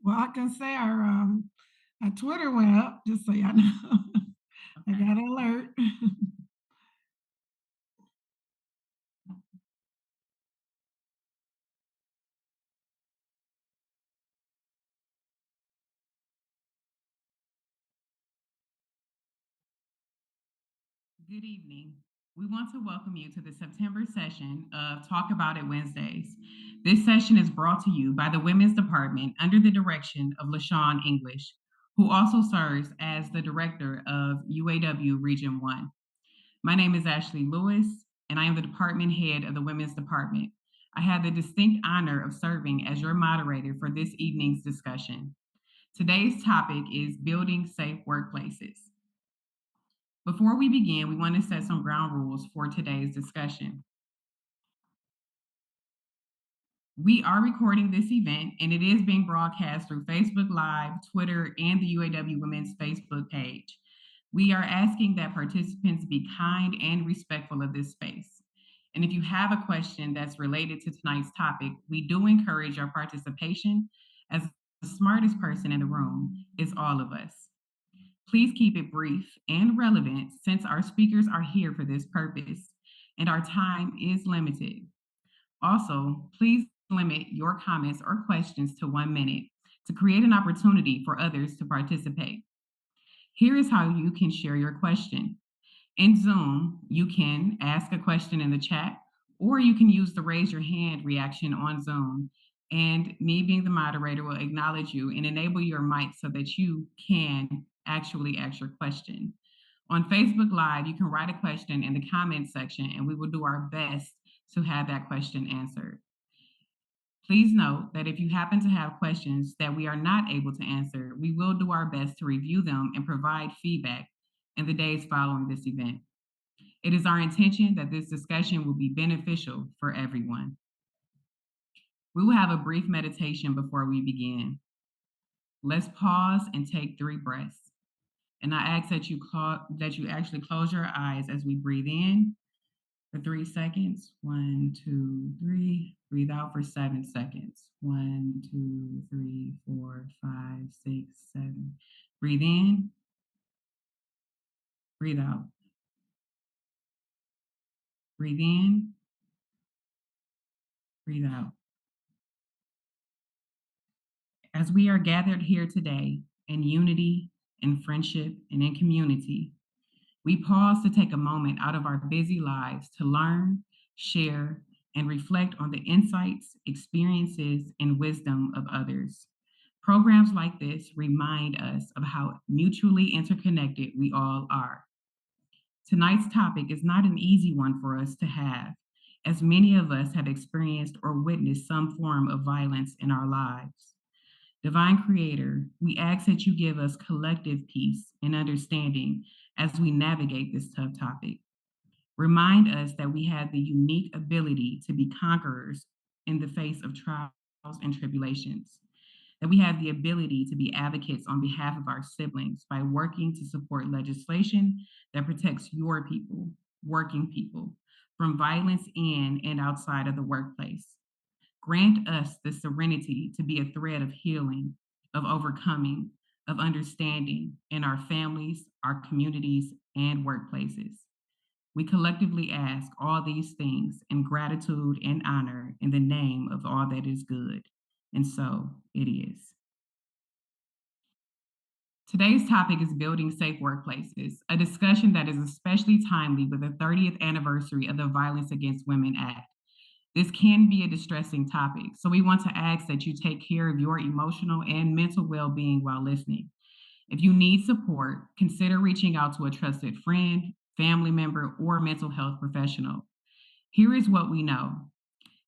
Well, I can say our Twitter went up, just so y'all know. I Okay. got an alert. Good evening. We want to welcome you to the September session of Talk About It Wednesdays. This session is brought to you by the Women's Department under the direction of LaShawn English, who also serves as the director of UAW Region 1. My name is Ashley Lewis, and I am the department head of the Women's Department. I have the distinct honor of serving as your moderator for this evening's discussion. Today's topic is building safe workplaces. Before we begin, we want to set some ground rules for today's discussion. We are recording this event and it is being broadcast through Facebook Live, Twitter, and the UAW Women's Facebook page. We are asking that participants be kind and respectful of this space. And if you have a question that's related to tonight's topic, we do encourage your participation, as the smartest person in the room is all of us. Please keep it brief and relevant since our speakers are here for this purpose and our time is limited. Also, please limit your comments or questions to 1 minute to create an opportunity for others to participate. Here is how you can share your question. In Zoom, you can ask a question in the chat, or you can use the raise your hand reaction on Zoom. And me being the moderator will acknowledge you and enable your mic so that you can actually ask your question. On Facebook Live, you can write a question in the comments section, and we will do our best to have that question answered. Please note that if you happen to have questions that we are not able to answer, we will do our best to review them and provide feedback in the days following this event. It is our intention that this discussion will be beneficial for everyone. We will have a brief meditation before we begin. Let's pause and take 3 breaths. And I ask that you actually close your eyes as we breathe in for 3 seconds. 1, 2, 3. Breathe out for 7 seconds. 1, 2, 3, 4, 5, 6, 7. Breathe in, breathe out. Breathe in, breathe out. As we are gathered here today in unity, in friendship, and in community, we pause to take a moment out of our busy lives to learn, share, and reflect on the insights, experiences, and wisdom of others. Programs like this remind us of how mutually interconnected we all are. Tonight's topic is not an easy one for us to have, as many of us have experienced or witnessed some form of violence in our lives. Divine Creator, we ask that you give us collective peace and understanding as we navigate this tough topic. Remind us that we have the unique ability to be conquerors in the face of trials and tribulations, that we have the ability to be advocates on behalf of our siblings by working to support legislation that protects your people, working people, from violence in and outside of the workplace. Grant us the serenity to be a thread of healing, of overcoming, of understanding in our families, our communities, and workplaces. We collectively ask all these things in gratitude and honor in the name of all that is good. And so it is. Today's topic is building safe workplaces, a discussion that is especially timely with the 30th anniversary of the Violence Against Women Act. This can be a distressing topic, so we want to ask that you take care of your emotional and mental well being while listening. If you need support, consider reaching out to a trusted friend, family member, or mental health professional. Here is what we know.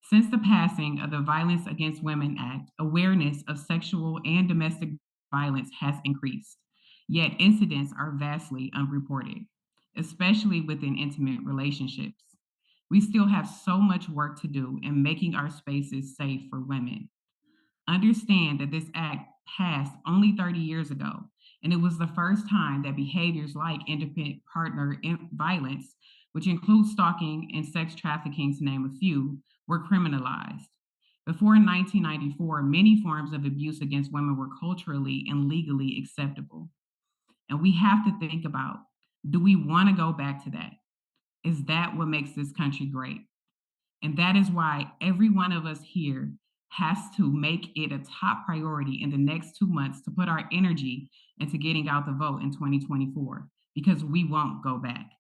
Since the passing of the Violence Against Women Act, awareness of sexual and domestic violence has increased, yet incidents are vastly unreported, especially within intimate relationships. We still have so much work to do in making our spaces safe for women. Understand that this act passed only 30 years ago, and it was the first time that behaviors like independent partner violence, which includes stalking and sex trafficking, to name a few, were criminalized. Before 1994, many forms of abuse against women were culturally and legally acceptable. And we have to think about, do we want to go back to that? Is that what makes this country great? And that is why every one of us here has to make it a top priority in the next 2 months to put our energy into getting out the vote in 2024 because we won't go back.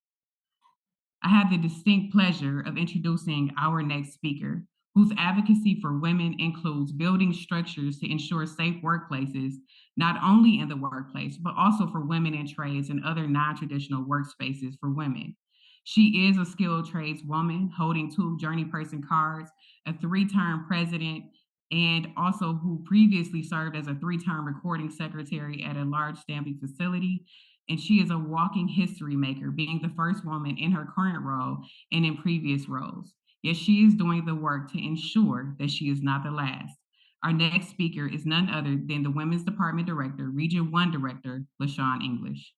I have the distinct pleasure of introducing our next speaker, whose advocacy for women includes building structures to ensure safe workplaces, not only in the workplace, but also for women in trades and other non traditional workspaces for women. She is a skilled tradeswoman holding two Journey Person cards, a 3-term president, and also who previously served as a 3-term recording secretary at a large stamping facility, and she is a walking history maker, being the first woman in her current role and in previous roles. Yet she is doing the work to ensure that she is not the last. Our next speaker is none other than the Women's Department Director, Region 1 Director, LaShawn English.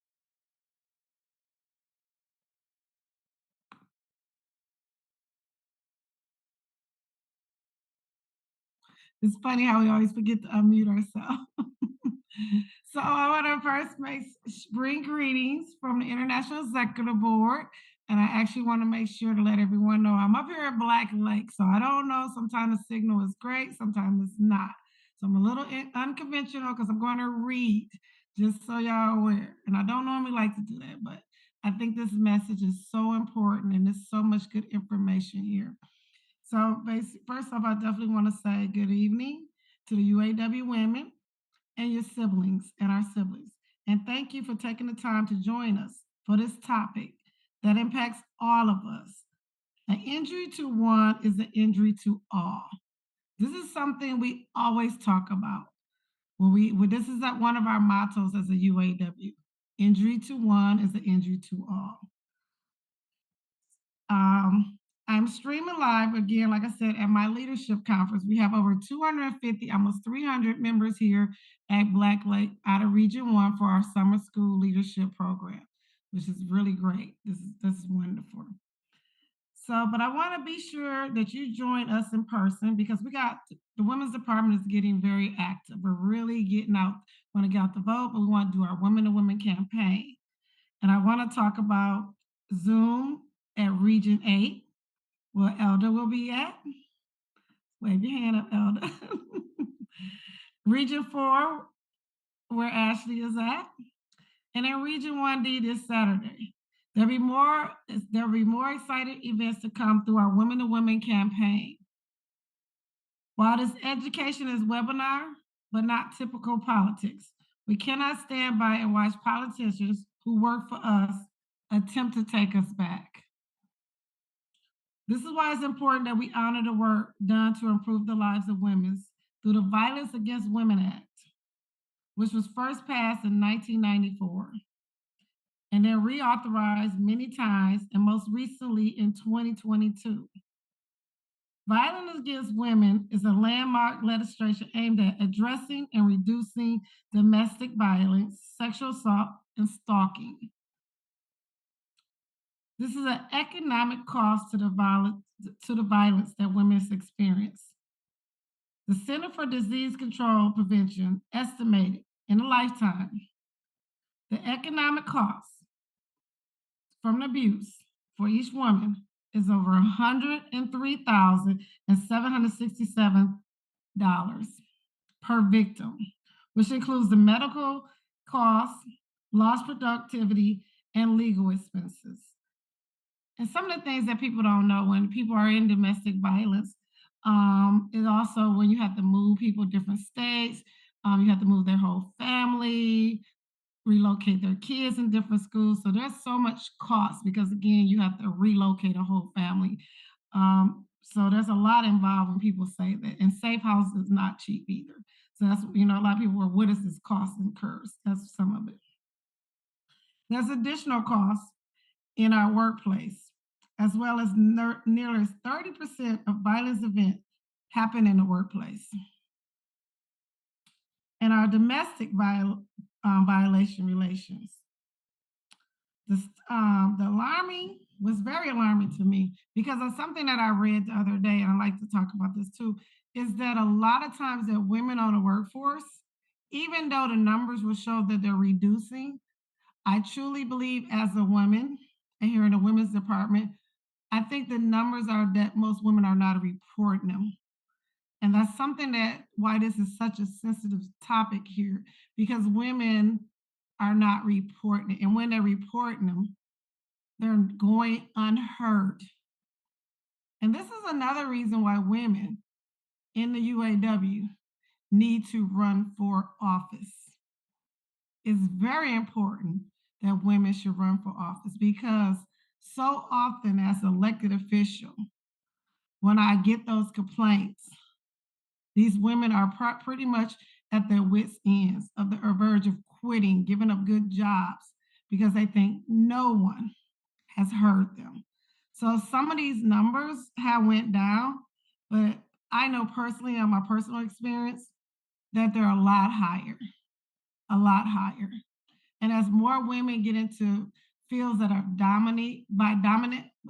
It's funny how we always forget to unmute ourselves. So I want to first bring greetings from the International Executive Board. And I actually want to make sure to let everyone know I'm up here at Black Lake. So I don't know, sometimes the signal is great, sometimes it's not. So I'm a little unconventional because I'm going to read, just so y'all aware. And I don't normally like to do that, but I think this message is so important and there's so much good information here. So first off, I definitely want to say good evening to the UAW women and your siblings and our siblings. And thank you for taking the time to join us for this topic that impacts all of us. An injury to one is an injury to all. This is something we always talk about. This is one of our mottos as a UAW. Injury to one is an injury to all. I'm streaming live again, like I said, at my leadership conference. We have over 250, almost 300 members here at Black Lake out of Region 1 for our summer school leadership program, which is really great. This is wonderful. So, but I want to be sure that you join us in person because the women's department is getting very active. We're really getting out, want to get out the vote, but we want to do our women to women campaign. And I want to talk about Zoom at Region 8, where Elder will be at. Wave your hand up, Elder. Region 4, where Ashley is at. And in Region 1D this Saturday. There'll be more exciting events to come through our Women to Women campaign. While this education is webinar, but not typical politics, we cannot stand by and watch politicians who work for us attempt to take us back. This is why it's important that we honor the work done to improve the lives of women through the Violence Against Women Act, which was first passed in 1994 and then reauthorized many times and most recently in 2022. Violence against women is a landmark legislation aimed at addressing and reducing domestic violence, sexual assault, and stalking. This is an economic cost to the violence that women experience. The Center for Disease Control Prevention estimated in a lifetime the economic cost from abuse for each woman is over $103,767 per victim, which includes the medical costs, lost productivity, and legal expenses. And some of the things that people don't know when people are in domestic violence is also when you have to move people different states, you have to move their whole family, relocate their kids in different schools. So there's so much cost because again, you have to relocate a whole family. So there's a lot involved when people say that. And safe house is not cheap either. So that's, a lot of people are, what is this cost incurs? That's some of it. There's additional costs in our workplace, as well as nearly 30% of violence events happen in the workplace. And our domestic violation relations. The alarming was very alarming to me because of something that I read the other day, and I like to talk about this too, is that a lot of times that women on the workforce, even though the numbers will show that they're reducing, I truly believe as a woman, and here in the women's department, I think the numbers are that most women are not reporting them. And that's something that why this is such a sensitive topic here, because women are not reporting it. And when they're reporting them, they're going unheard. And this is another reason why women in the UAW need to run for office. It's very important that women should run for office because so often as an elected official, when I get those complaints, these women are pretty much at their wits' ends, of the verge of quitting, giving up good jobs because they think no one has heard them. So some of these numbers have went down, but I know personally on my personal experience that they're a lot higher, a lot higher. And as more women get into fields that are dominant,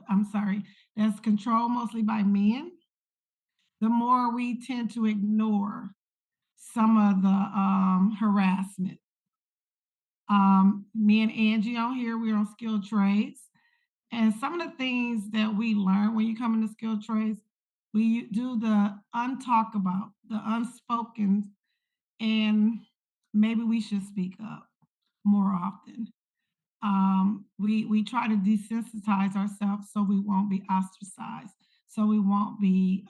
I'm sorry, that's controlled mostly by men, the more we tend to ignore some of the harassment. Me and Angie on here, we're on skilled trades. And some of the things that we learn when you come into skilled trades, we do the untalk about, the unspoken, and maybe we should speak up more often. We try to desensitize ourselves so we won't be ostracized, so we won't be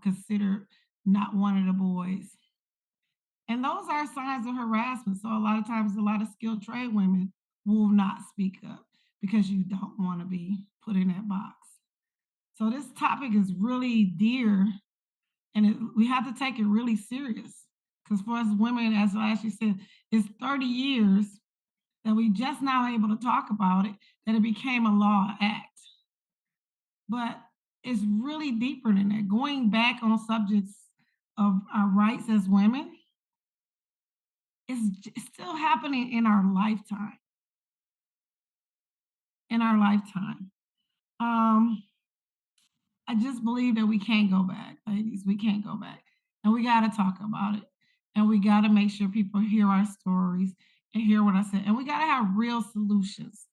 considered not one of the boys. And those are signs of harassment. So a lot of times, a lot of skilled trade women will not speak up because you don't want to be put in that box. So this topic is really dear, and we have to take it really serious. Because for us women, as I actually said, it's 30 years that we just now able to talk about it, that it became a law act. But it's really deeper than that. Going back on subjects of our rights as women, it's still happening in our lifetime. In our lifetime. Um, I just believe that we can't go back, ladies. We can't go back. And we got to talk about it. And we got to make sure people hear our stories and hear what I said. And we got to have real solutions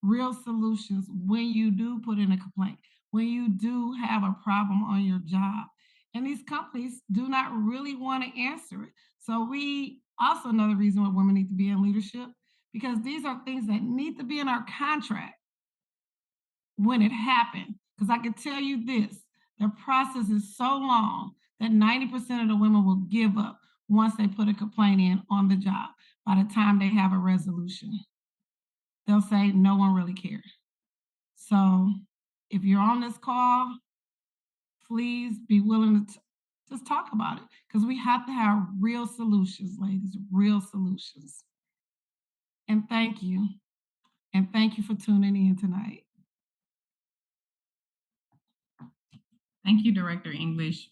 when you do put in a complaint, when you do have a problem on your job. And these companies do not really want to answer it. So we also another reason why women need to be in leadership because these are things that need to be in our contract when it happened. Because I can tell you this the process is so long that 90% of the women will give up once they put a complaint in on the job. By the time they have a resolution, they'll say, no one really cares. So if you're on this call, please be willing to just talk about it because we have to have real solutions, ladies, real solutions. And thank you. And thank you for tuning in tonight. Thank you, Director English,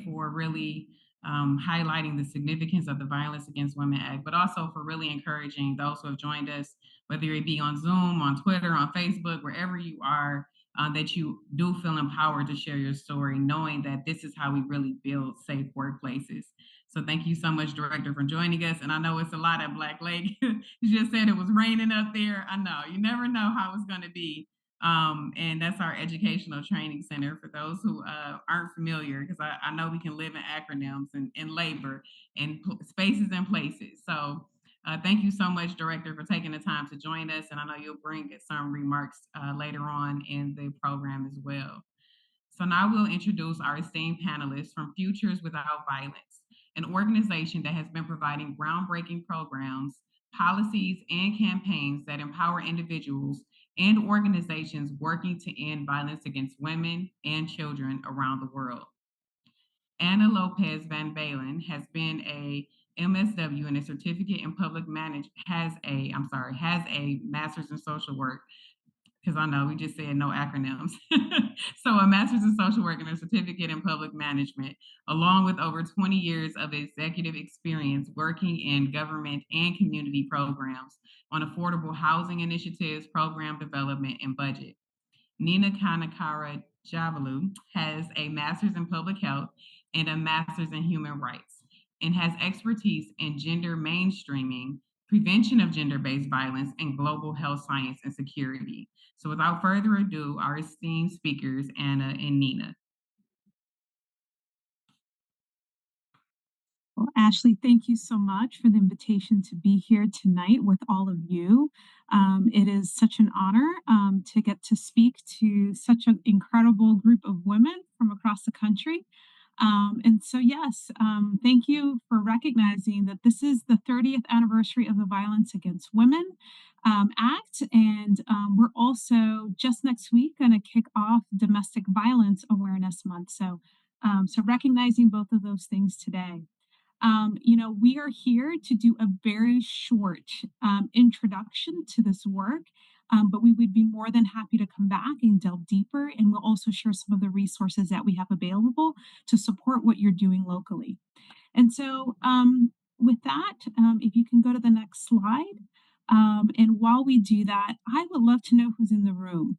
for really highlighting the significance of the Violence Against Women Act, but also for really encouraging those who have joined us, whether it be on Zoom, on Twitter, on Facebook, wherever you are, that you do feel empowered to share your story, knowing that this is how we really build safe workplaces. So thank you so much, Director, for joining us. And I know it's a lot at Black Lake. You just said it was raining up there. I know. You never know how it's going to be, and that's our educational training center for those who aren't familiar, because I know we can live in acronyms and labor and spaces and places. So thank you so much, Director, for taking the time to join us. And I know you'll bring some remarks later on in the program as well. So now we'll introduce our esteemed panelists from Futures Without Violence, an organization that has been providing groundbreaking programs, policies, and campaigns that empower individuals and organizations working to end violence against women and children around the world. Anna Lopez Van Balen has been a MSW and a certificate in public management has a master's in social work, because I know we just said no acronyms. So a master's in social work and a certificate in public management, along with over 20 years of executive experience working in government and community programs on affordable housing initiatives, program development, and budget. Nina Kanakara Javalu has a master's in public health and a master's in human rights and has expertise in gender mainstreaming, prevention of gender based violence, and global health science and security. So, without further ado, our esteemed speakers, Anna and Nina. Well, Ashley, thank you so much for the invitation to be here tonight with all of you. It is such an honor to get to speak to such an incredible group of women from across the country. Yes, thank you for recognizing that this is the 30th anniversary of the Violence Against Women Act. And we're also just next week going to kick off Domestic Violence Awareness Month. So recognizing both of those things today. We are here to do a very short introduction to this work, but we would be more than happy to come back and delve deeper. And we'll also share some of the resources that we have available to support what you're doing locally. And so, with that, if you can go to the next slide. And while we do that, I would love to know who's in the room.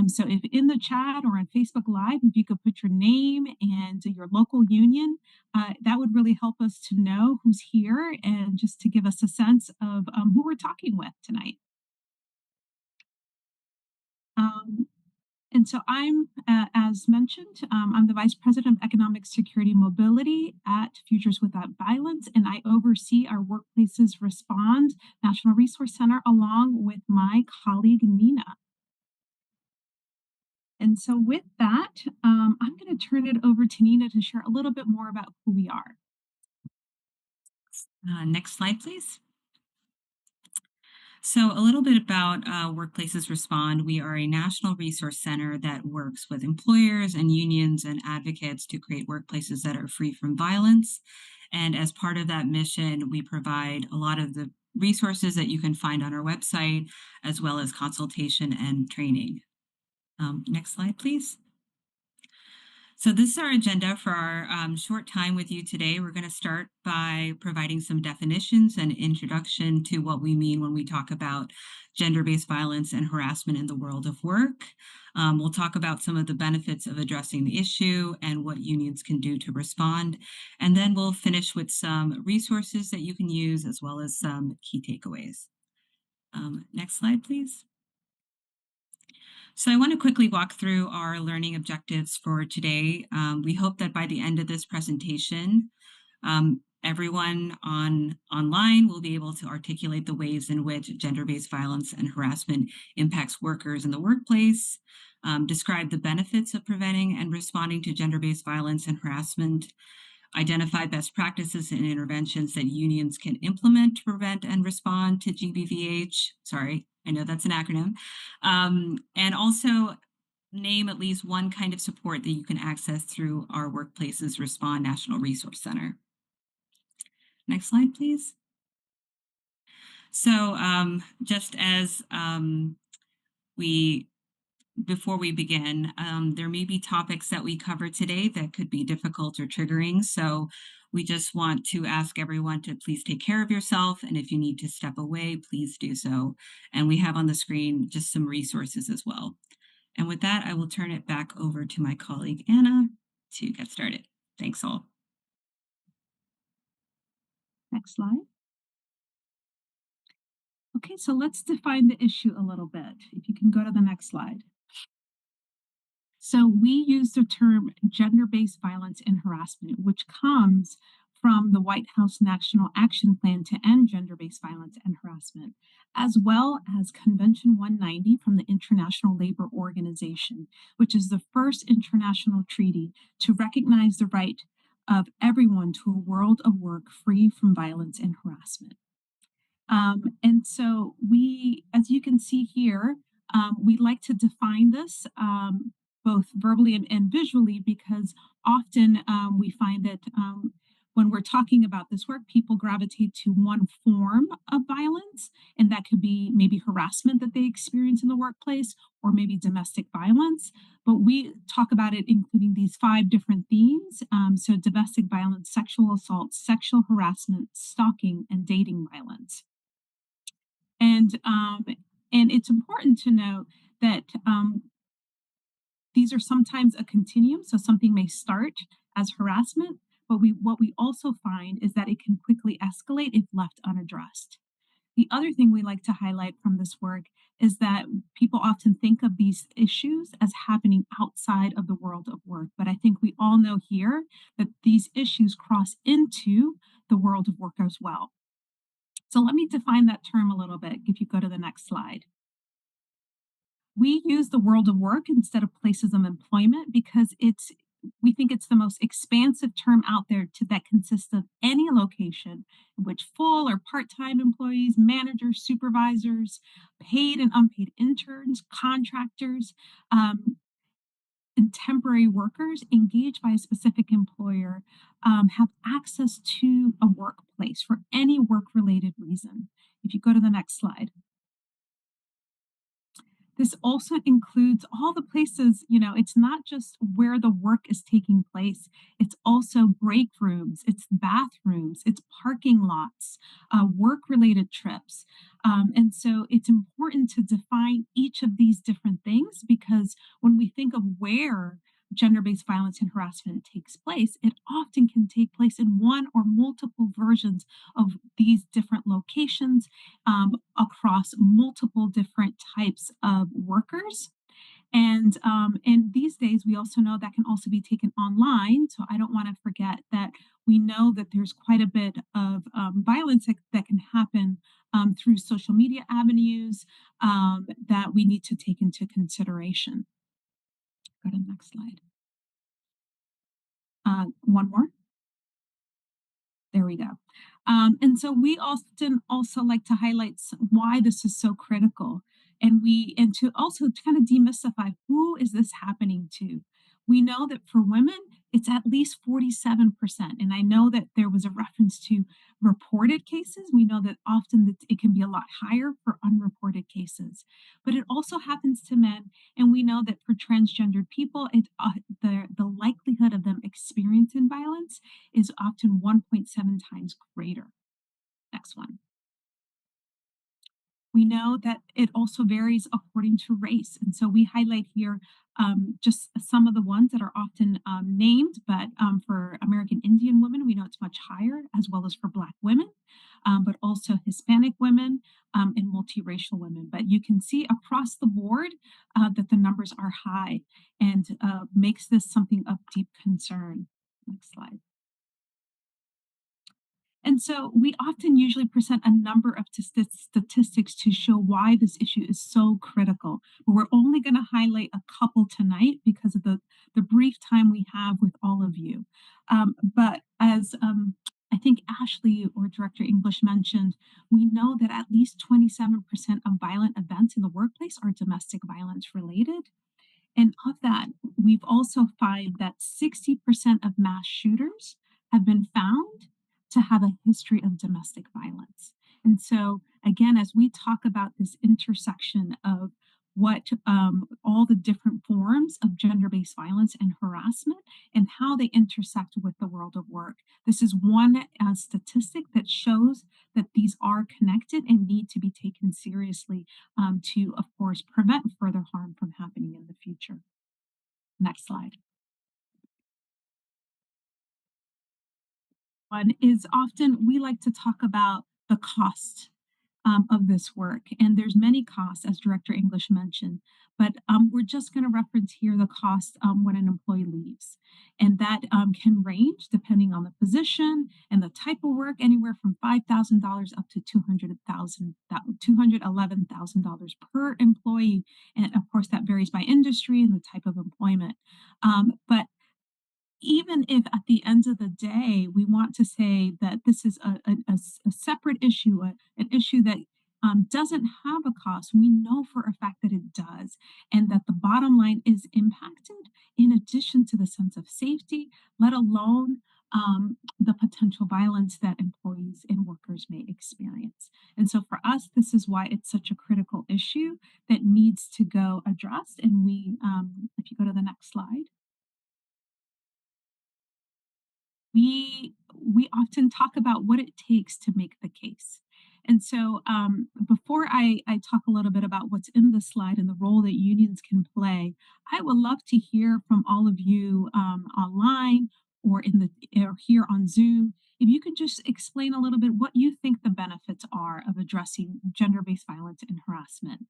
So, if in the chat or on Facebook Live, if you could put your name and your local union, that would really help us to know who's here and just to give us a sense of who we're talking with tonight. Um, And so as mentioned, I'm the Vice President of Economic Security Mobility at Futures Without Violence, and I oversee our Workplaces Respond National Resource Center along with my colleague Nina. And so with that, I'm going to turn it over to Nina to share a little bit more about who we are. Next slide, please. So, a little bit about Workplaces Respond. We are a national resource center that works with employers and unions and advocates to create workplaces that are free from violence. And as part of that mission, we provide a lot of the resources that you can find on our website, as well as consultation and training. Next slide, please. So this is our agenda for our short time with you today. We're going to start by providing some definitions and introduction to what we mean when we talk about gender-based violence and harassment in the world of work. We'll talk about some of the benefits of addressing the issue and what unions can do to respond. And then we'll finish with some resources that you can use as well as some key takeaways. Next slide, please. So I want to quickly walk through our learning objectives for today. We hope that by the end of this presentation, everyone online will be able to articulate the ways in which gender-based violence and harassment impacts workers in the workplace, describe the benefits of preventing and responding to gender-based violence and harassment, identify best practices and interventions that unions can implement to prevent and respond to GBVH. Sorry, I know that's an acronym. And also name at least one kind of support that you can access through our Workplaces Respond National Resource Center. Next slide, please. So just as before we begin, there may be topics that we cover today that could be difficult or triggering. So we just want to ask everyone to please take care of yourself. And if you need to step away, please do so. And we have on the screen just some resources as well. And with that, I will turn it back over to my colleague, Anna, to get started. Thanks all. Next slide. Okay, so let's define the issue a little bit. If you can go to the next slide. So we use the term gender-based violence and harassment, which comes from the White House National Action Plan to End Gender-Based Violence and Harassment, as well as Convention 190 from the International Labor Organization, which is the first international treaty to recognize the right of everyone to a world of work free from violence and harassment. And so we, as you can see here, we like to define this both verbally and visually because often we find that when we're talking about this work, people gravitate to one form of violence, and that could be maybe harassment that they experience in the workplace or maybe domestic violence. But we talk about it including these 5 different themes. So domestic violence, sexual assault, sexual harassment, stalking, and dating violence. And it's important to note that These are sometimes a continuum, so something may start as harassment, but what we also find is that it can quickly escalate if left unaddressed. The other thing we like to highlight from this work is that people often think of these issues as happening outside of the world of work. But I think we all know here that these issues cross into the world of work as well. So let me define that term a little bit if you go to the next slide. We use the world of work instead of places of employment because we think it's the most expansive term out there that consists of any location in which full or part-time employees, managers, supervisors, paid and unpaid interns, contractors, um, and temporary workers engaged by a specific employer have access to a workplace for any work-related reason. If you go to the next slide. This also includes all the places, it's not just where the work is taking place, it's also break rooms, it's bathrooms, it's parking lots, work related trips. And so it's important to define each of these different things because when we think of where gender based violence and harassment takes place, it often can take place in one or multiple versions of these different locations across multiple different types of workers. And these days, we also know that can also be taken online. So I don't want to forget that we know that there's quite a bit of violence that can happen through social media avenues that we need to take into consideration. Go to the next slide. One more. There we go. And so we often also like to highlight why this is so critical, and to also kind of demystify who is this happening to. We know that for women, it's at least 47%. And I know that there was a reference to reported cases. We know that often it can be a lot higher for unreported cases, but it also happens to men. And we know that for transgendered people, the likelihood of them experiencing violence is often 1.7 times greater. Next one. We know that it also varies according to race. And so we highlight here just some of the ones that are often named, but for American Indian women, we know it's much higher, as well as for Black women, but also Hispanic women and multiracial women. But you can see across the board that the numbers are high and makes this something of deep concern. Next slide. And so we often usually present a number of statistics to show why this issue is so critical. But we're only going to highlight a couple tonight because of the brief time we have with all of you. But as I think Ashley or Director English mentioned, we know that at least 27% of violent events in the workplace are domestic violence related. And of that, we've also found that 60% of mass shooters have been found to have a history of domestic violence. And so, again, as we talk about this intersection of what all the different forms of gender based violence and harassment and how they intersect with the world of work, this is one statistic that shows that these are connected and need to be taken seriously to, of course, prevent further harm from happening in the future. Next slide. One is often we like to talk about the cost of this work, and there's many costs, as Director English mentioned, but we're just going to reference here the cost when an employee leaves, and that can range depending on the position and the type of work, anywhere from $5,000 up to $211,000 per employee, and of course that varies by industry and the type of employment. But even if at the end of the day we want to say that this is a separate issue, an issue that doesn't have a cost, we know for a fact that it does, and that the bottom line is impacted in addition to the sense of safety, let alone the potential violence that employees and workers may experience. And so for us, this is why it's such a critical issue that needs to go addressed. And if you go to the next slide. We often talk about what it takes to make the case. And so, before I talk a little bit about what's in the slide and the role that unions can play, I would love to hear from all of you online or or here on Zoom. If you could just explain a little bit what you think the benefits are of addressing gender-based violence and harassment.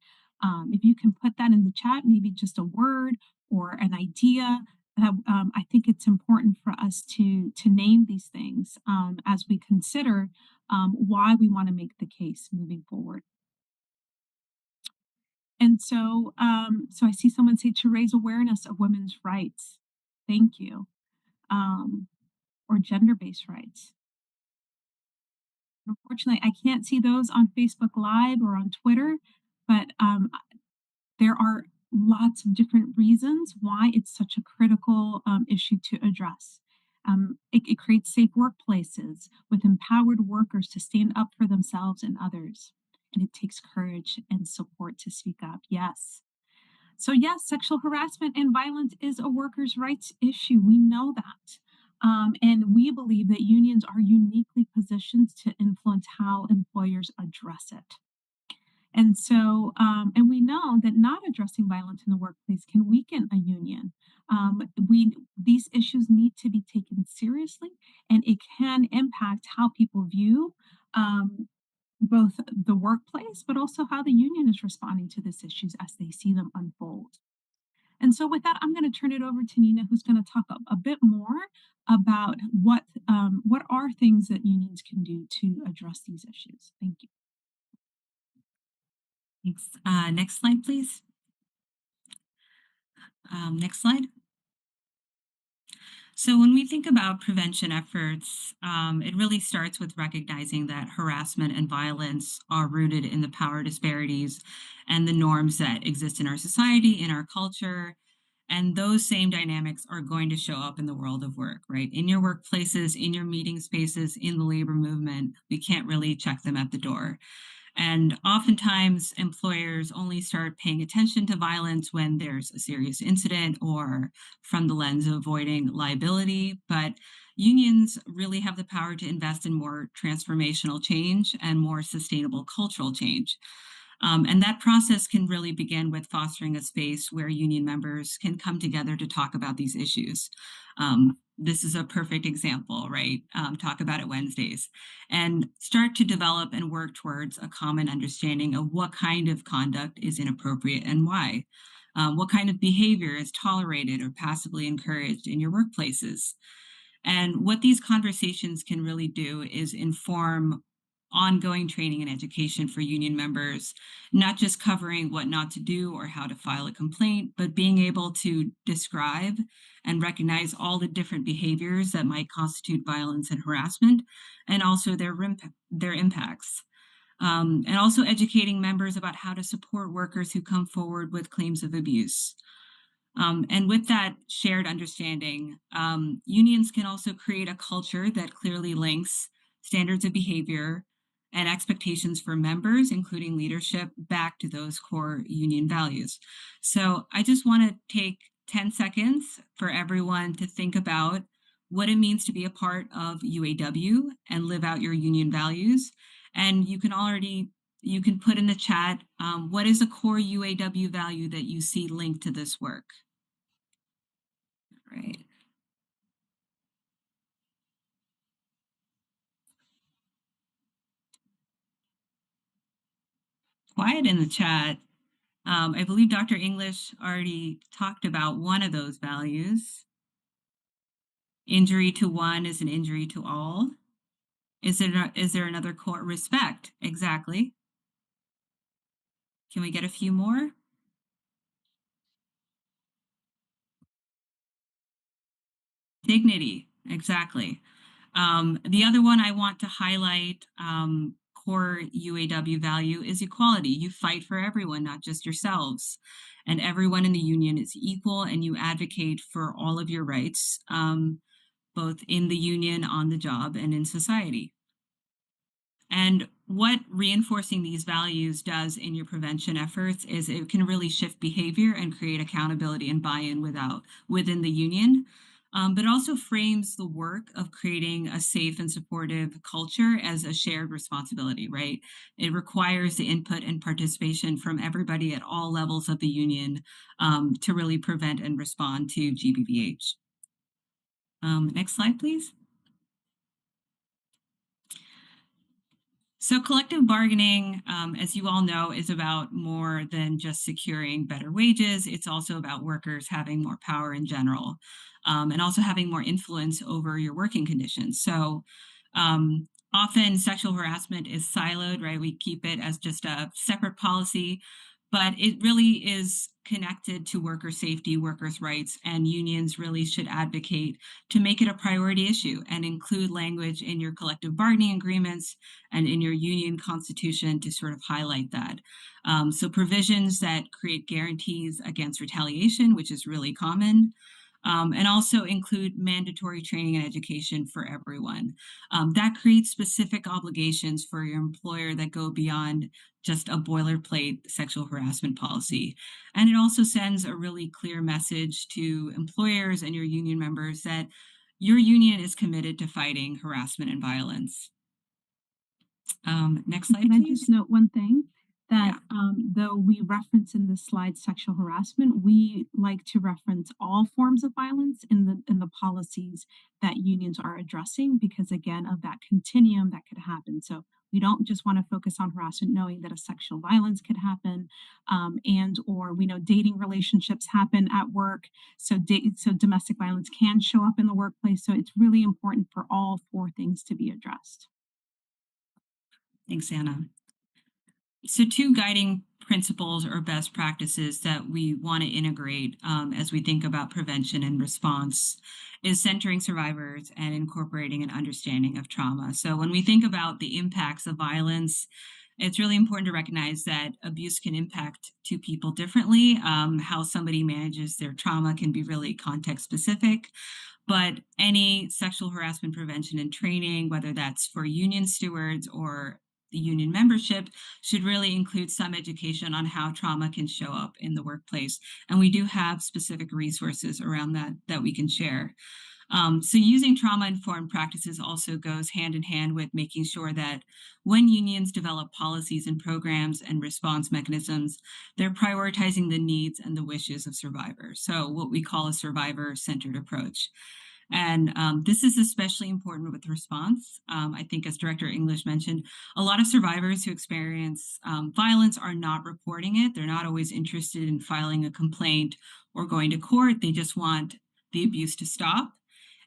If you can put that in the chat, maybe just a word or an idea. I think it's important for us to name these things as we consider why we want to make the case moving forward. And so, so I see someone say to raise awareness of women's rights. Thank you. Or gender-based rights. Unfortunately, I can't see those on Facebook Live or on Twitter, but there are lots of different reasons why it's such a critical issue to address. It creates safe workplaces with empowered workers to stand up for themselves and others. And it takes courage and support to speak up. Yes. So, yes, sexual harassment and violence is a workers' rights issue. We know that. And we believe that unions are uniquely positioned to influence how employers address it. And so, and we know that not addressing violence in the workplace can weaken a union. These issues need to be taken seriously, and it can impact how people view both the workplace, but also how the union is responding to these issues as they see them unfold. And so, with that, I'm going to turn it over to Nina, who's going to talk a bit more about what are things that unions can do to address these issues. Thank you. Thanks. Next slide, please. Next slide. So when we think about prevention efforts, it really starts with recognizing that harassment and violence are rooted in the power disparities and the norms that exist in our society, in our culture. And those same dynamics are going to show up in the world of work, right? In your workplaces, in your meeting spaces, in the labor movement. We can't really check them at the door. And oftentimes, employers only start paying attention to violence when there's a serious incident or from the lens of avoiding liability. But unions really have the power to invest in more transformational change and more sustainable cultural change. And that process can really begin with fostering a space where union members can come together to talk about these issues. This is a perfect example, right? Talk about it Wednesdays and start to develop and work towards a common understanding of what kind of conduct is inappropriate and why. What kind of behavior is tolerated or passively encouraged in your workplaces? And what these conversations can really do is inform ongoing training and education for union members, not just covering what not to do or how to file a complaint, but being able to describe and recognize all the different behaviors that might constitute violence and harassment, and also their impacts. And also educating members about how to support workers who come forward with claims of abuse. And with that shared understanding, unions can also create a culture that clearly links standards of behavior and expectations for members, including leadership, back to those core union values. So I just want to take 10 seconds for everyone to think about what it means to be a part of UAW and live out your union values. And you can put in the chat, what is a core UAW value that you see linked to this work? Right. Quiet in the chat. I believe Dr. English already talked about one of those values. Injury to one is an injury to all. Is there another core? Respect? Exactly. Can we get a few more? Dignity. Exactly. The other one I want to highlight, core UAW value, is equality. You fight for everyone, not just yourselves. And everyone in the union is equal, and you advocate for all of your rights, both in the union, on the job, and in society. And what reinforcing these values does in your prevention efforts is it can really shift behavior and create accountability and buy-in within the union. but also frames the work of creating a safe and supportive culture as a shared responsibility, right? It requires the input and participation from everybody at all levels of the union to really prevent and respond to GBVH. Next slide, please. So collective bargaining, as you all know, is about more than just securing better wages. It's also about workers having more power in general, and also having more influence over your working conditions. So often sexual harassment is siloed, right? We keep it as just a separate policy, but it really is connected to worker safety, workers' rights, and unions really should advocate to make it a priority issue and include language in your collective bargaining agreements and in your union constitution to sort of highlight that. So provisions that create guarantees against retaliation, which is really common, and also include mandatory training and education for everyone. That creates specific obligations for your employer that go beyond just a boilerplate sexual harassment policy. And it also sends a really clear message to employers and your union members that your union is committed to fighting harassment and violence. Next slide, Can I please. just note one thing? Yeah. That though we reference in this slide sexual harassment, we like to reference all forms of violence in the policies that unions are addressing because again of that continuum that could happen. So we don't just want to focus on harassment, knowing that a sexual violence could happen, and or we know dating relationships happen at work. So so domestic violence can show up in the workplace. So it's really important for all four things to be addressed. Thanks, Anna. So two guiding principles or best practices that we want to integrate as we think about prevention and response is centering survivors and incorporating an understanding of trauma. So when we think about the impacts of violence, it's really important to recognize that abuse can impact two people differently. How somebody manages their trauma can be really context specific. But any sexual harassment prevention and training, whether that's for union stewards or the union membership, should really include some education on how trauma can show up in the workplace. And we do have specific resources around that we can share. So using trauma-informed practices also goes hand in hand with making sure that when unions develop policies and programs and response mechanisms, they're prioritizing the needs and the wishes of survivors. So what we call a survivor-centered approach. And this is especially important with response. I think, as Director English mentioned, a lot of survivors who experience violence are not reporting it. They're not always interested in filing a complaint or going to court. They just want the abuse to stop.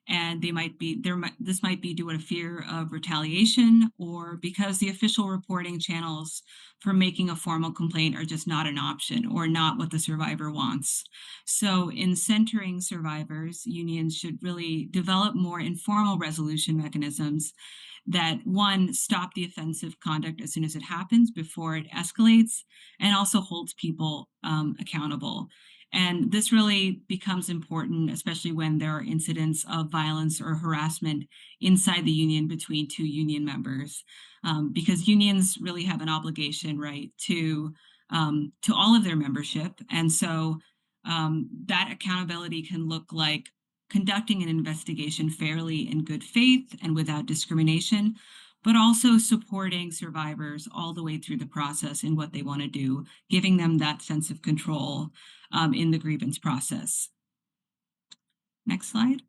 And they might be this might be due to a fear of retaliation or because the official reporting channels for making a formal complaint are just not an option or not what the survivor wants. So in centering survivors, unions should really develop more informal resolution mechanisms that, one, stop the offensive conduct as soon as it happens before it escalates, and also holds people accountable. And this really becomes important, especially when there are incidents of violence or harassment inside the union between two union members, because unions really have an obligation, right, to all of their membership. And so that accountability can look like conducting an investigation fairly in good faith and without discrimination, but also supporting survivors all the way through the process in what they want to do, giving them that sense of control in the grievance process. Next slide.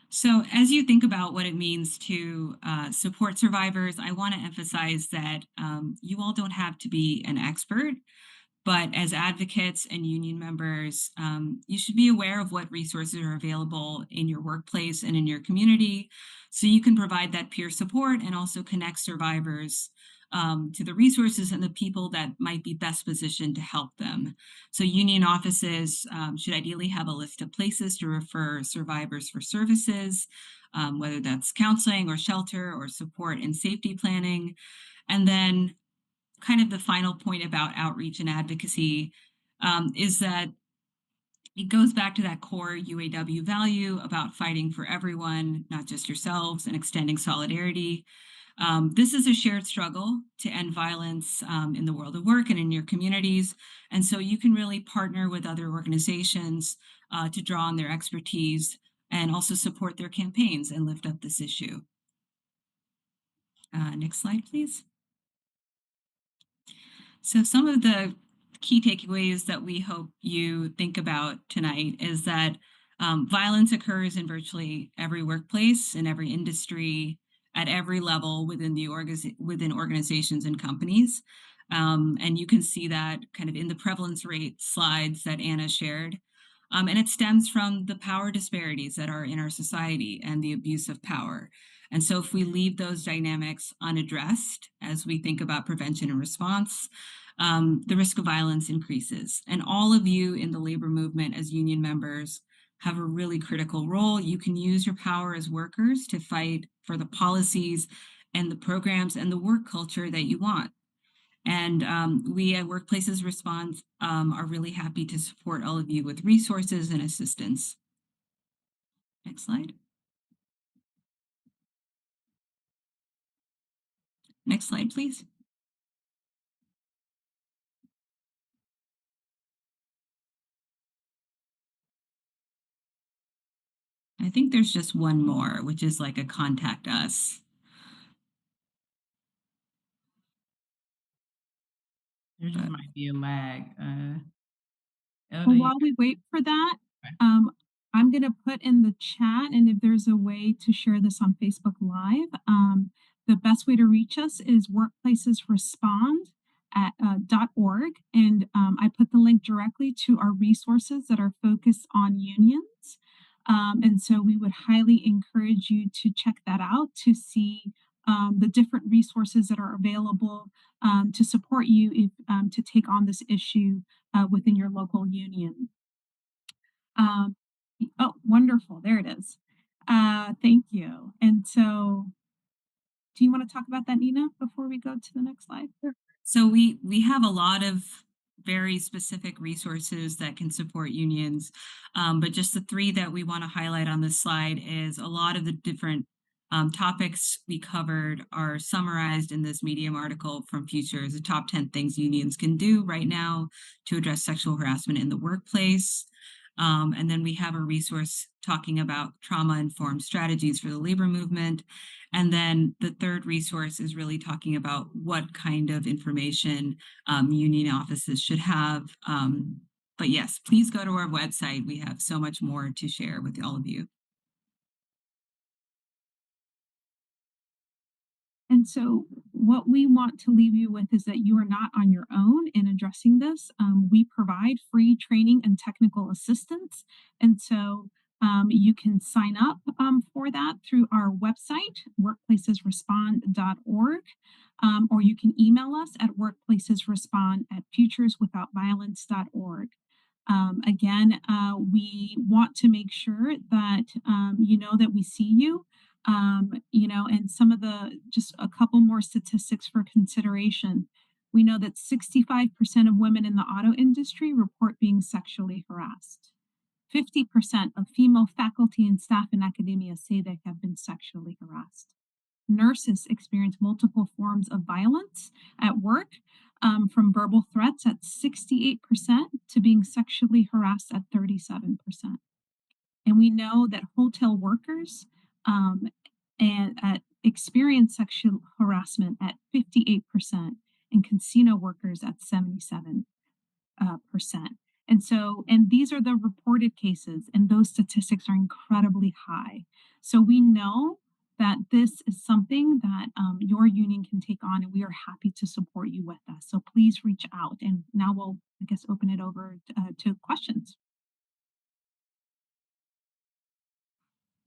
So as you think about what it means to support survivors, I want to emphasize that you all don't have to be an expert. But as advocates and union members, you should be aware of what resources are available in your workplace and in your community so you can provide that peer support and also connect survivors to the resources and the people that might be best positioned to help them. So union offices should ideally have a list of places to refer survivors for services, whether that's counseling or shelter or support and safety planning. And then kind of the final point about outreach and advocacy is that it goes back to that core UAW value about fighting for everyone, not just yourselves, and extending solidarity. This is a shared struggle to end violence in the world of work and in your communities. And so you can really partner with other organizations to draw on their expertise and also support their campaigns and lift up this issue. Next slide, please. So, some of the key takeaways that we hope you think about tonight is that violence occurs in virtually every workplace, in every industry, at every level within within organizations and companies. And you can see that kind of in the prevalence rate slides that Anna shared. And it stems from the power disparities that are in our society and the abuse of power. And so, if we leave those dynamics unaddressed as we think about prevention and response, the risk of violence increases. And all of you in the labor movement as union members have a really critical role. You can use your power as workers to fight for the policies and the programs and the work culture that you want. And we at Workplaces Respond are really happy to support all of you with resources and assistance. Next slide. Next slide, please. I think there's just one more, which is like a contact us. There just But might be a lag. Well, Elda, you while we wait for that, okay. I'm going to put in the chat, and if there's a way to share this on Facebook Live, the best way to reach us is workplacesrespond at .org, and I put the link directly to our resources that are focused on unions. And so we would highly encourage you to check that out to see the different resources that are available to support you if, to take on this issue within your local union. Um, oh, wonderful. There it is. Thank you. And so, do you want to talk about that, Nina, before we go to the next slide? So we have a lot of very specific resources that can support unions, but just the three that we want to highlight on this slide is a lot of the different topics we covered are summarized in this Medium article from Futures, the top 10 things unions can do right now to address sexual harassment in the workplace. And then we have a resource talking about trauma-informed strategies for the labor movement. And then the third resource is really talking about what kind of information union offices should have. But yes, please go to our website. We have so much more to share with all of you. And so, what we want to leave you with is that you are not on your own in addressing this. We provide free training and technical assistance. And so, you can sign up for that through our website, workplacesrespond.org, or you can email us at workplacesrespond@futureswithoutviolence.org. Again, we want to make sure that you know that we see you, and some of the just a couple more statistics for consideration. We know that 65% of women in the auto industry report being sexually harassed. 50% of female faculty and staff in academia say they have been sexually harassed. Nurses experience multiple forms of violence at work, from verbal threats at 68% to being sexually harassed at 37%. And we know that hotel workers and experience sexual harassment at 58% and casino workers at 77%. And so, and these are the reported cases, and those statistics are incredibly high. So we know that this is something that your union can take on, and we are happy to support you with that. So please reach out. And now we'll, I guess, open it over to questions.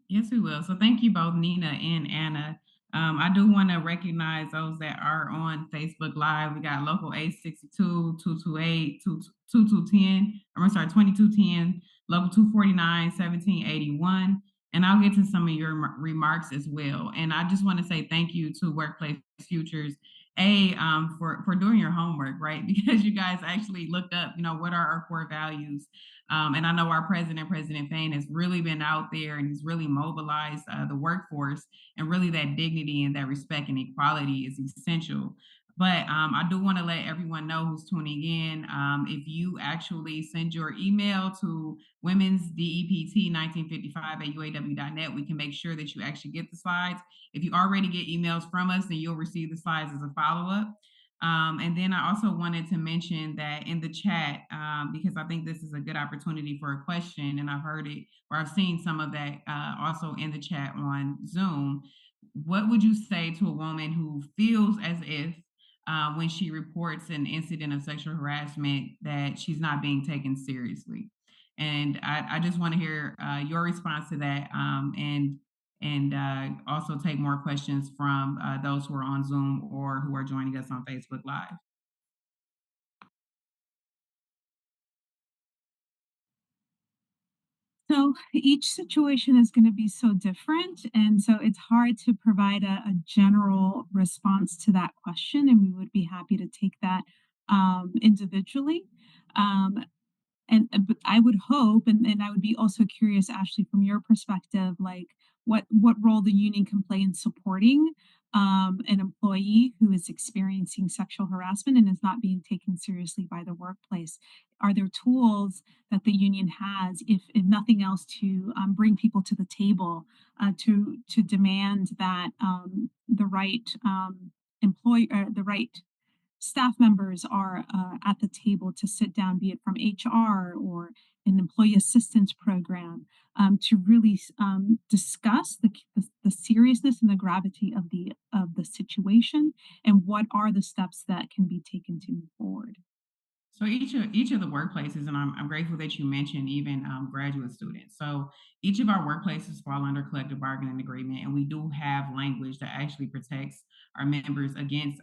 Yes, we will. So thank you both, Nina and Anna. I do want to recognize those that are on Facebook Live. We got local 862 228 2210. I'm sorry, 2210, local 249 1781. And I'll get to some of your remarks as well. And I just want to say thank you to Workplace Futures for doing your homework, right? Because you guys actually looked up, what are our core values. And I know our president, President Fain, has really been out there and he's really mobilized the workforce, and really that dignity and that respect and equality is essential. But I do want to let everyone know who's tuning in. If you actually send your email to women's DEPT 1955 at UAW.net, we can make sure that you actually get the slides. If you already get emails from us, then you'll receive the slides as a follow-up. And then I also wanted to mention that in the chat, because I think this is a good opportunity for a question, and I've heard it or I've seen some of that also in the chat on Zoom. What would you say to a woman who feels as if when she reports an incident of sexual harassment that she's not being taken seriously? And I just want to hear your response to that, and also take more questions from those who are on Zoom or who are joining us on Facebook Live. So each situation is going to be so different. And so it's hard to provide a general response to that question. And we would be happy to take that individually. Um, and but I would hope, and I would be also curious, Ashley, from your perspective, like what role the union can play in supporting an employee who is experiencing sexual harassment and is not being taken seriously by the workplace. Are there tools that the union has, if nothing else, to bring people to the table, to demand that the right the right staff members are at the table to sit down, be it from HR or an employee assistance program, to really discuss the seriousness and the gravity of the situation, and what are the steps that can be taken to move forward. So each of the workplaces, and I'm grateful that you mentioned even graduate students. So each of our workplaces fall under collective bargaining agreement, and we do have language that actually protects our members against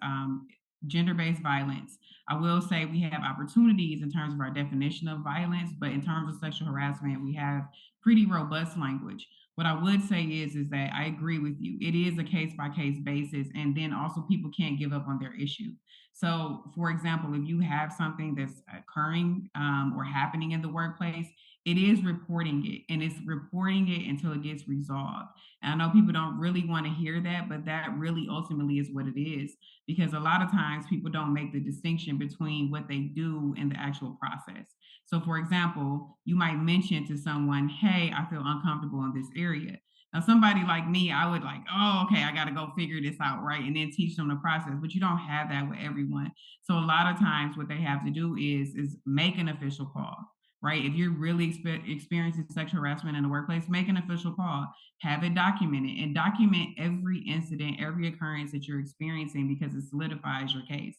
gender-based violence. I will say we have opportunities in terms of our definition of violence, but in terms of sexual harassment, we have pretty robust language. What I would say is that I agree with you. It is a case by case basis, and then also people can't give up on their issue. So, for example, if you have something that's occurring or happening in the workplace, it is reporting it, and it's reporting it until it gets resolved. And I know people don't really want to hear that, but that really ultimately is what it is, because a lot of times people don't make the distinction between what they do and the actual process. So, for example, you might mention to someone, "Hey, I feel uncomfortable in this area." Now, somebody like me, I would like, oh, okay, I got to go figure this out, right? And then teach them the process. But you don't have that with everyone. So a lot of times, what they have to do is make an official call, right? If you're really experiencing sexual harassment in the workplace, make an official call, have it documented, and document every incident, every occurrence that you're experiencing, because it solidifies your case.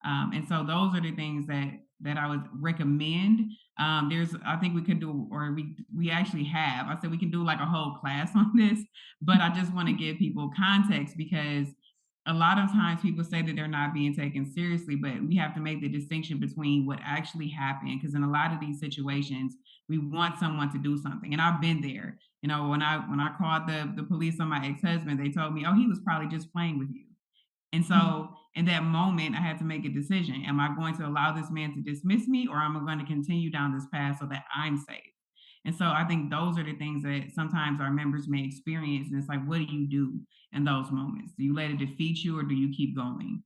And so those are the things that I would recommend. I think we could do, or we actually have. I said we can do like a whole class on this, but I just want to give people context, because a lot of times people say that they're not being taken seriously, but we have to make the distinction between what actually happened. Because in a lot of these situations, we want someone to do something, and I've been there. When I called the police on my ex husband, they told me, "Oh, he was probably just playing with you." And so in that moment, I had to make a decision. Am I going to allow this man to dismiss me, or am I going to continue down this path so that I'm safe? And so I think those are the things that sometimes our members may experience. And it's like, what do you do in those moments? Do you let it defeat you, or do you keep going?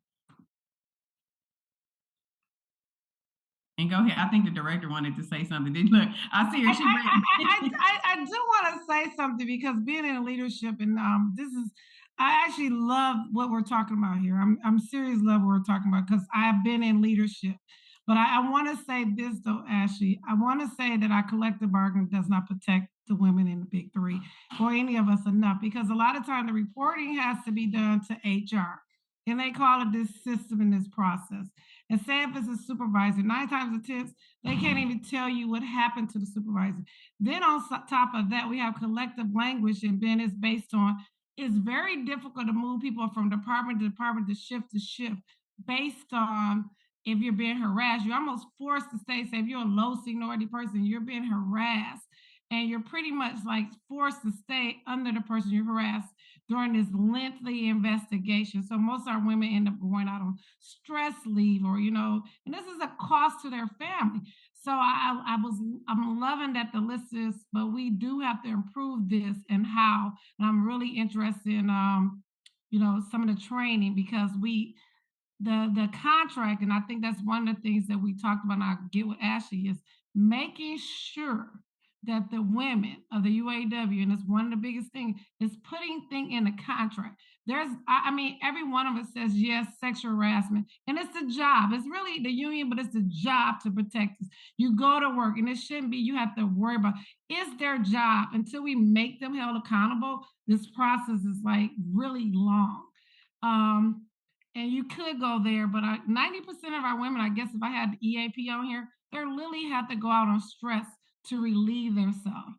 And go ahead. I think the director wanted to say something. Look, I see her. She ready. I do want to say something, because being in leadership, and this is, I actually love what we're talking about here. I'm serious, love what we're talking about, because I have been in leadership. But I want to say this though, Ashley. I want to say that our collective bargaining does not protect the women in the big three or any of us enough, because a lot of time the reporting has to be done to HR, and they call it this system and this process. And say if it's a supervisor, nine times out of 10, they can't even tell you what happened to the supervisor. Then on top of that, we have collective language, and then it's based on, it's very difficult to move people from department to department, to shift based on if you're being harassed. You're almost forced to stay. Say if you're a low seniority person, you're being harassed. and you're pretty much like forced to stay under the person you harassed during this lengthy investigation. So most of our women end up going out on stress leave, or and this is a cost to their family. So I'm loving that the list is, but we do have to improve this and how. And I'm really interested in some of the training, because the contract, and I think that's one of the things that we talked about, and I get with Ashley, is making sure that the women of the UAW, and it's one of the biggest things, is putting thing in the contract. I mean, every one of us says yes, sexual harassment, and it's a job. It's really the union, but it's a job to protect us. You go to work, and it shouldn't be you have to worry about. It's their job. Until we make them held accountable, this process is like really long. Um, and you could go there, but 90% of our women, I guess if I had the EAP on here, they literally have to go out on stress to relieve themselves.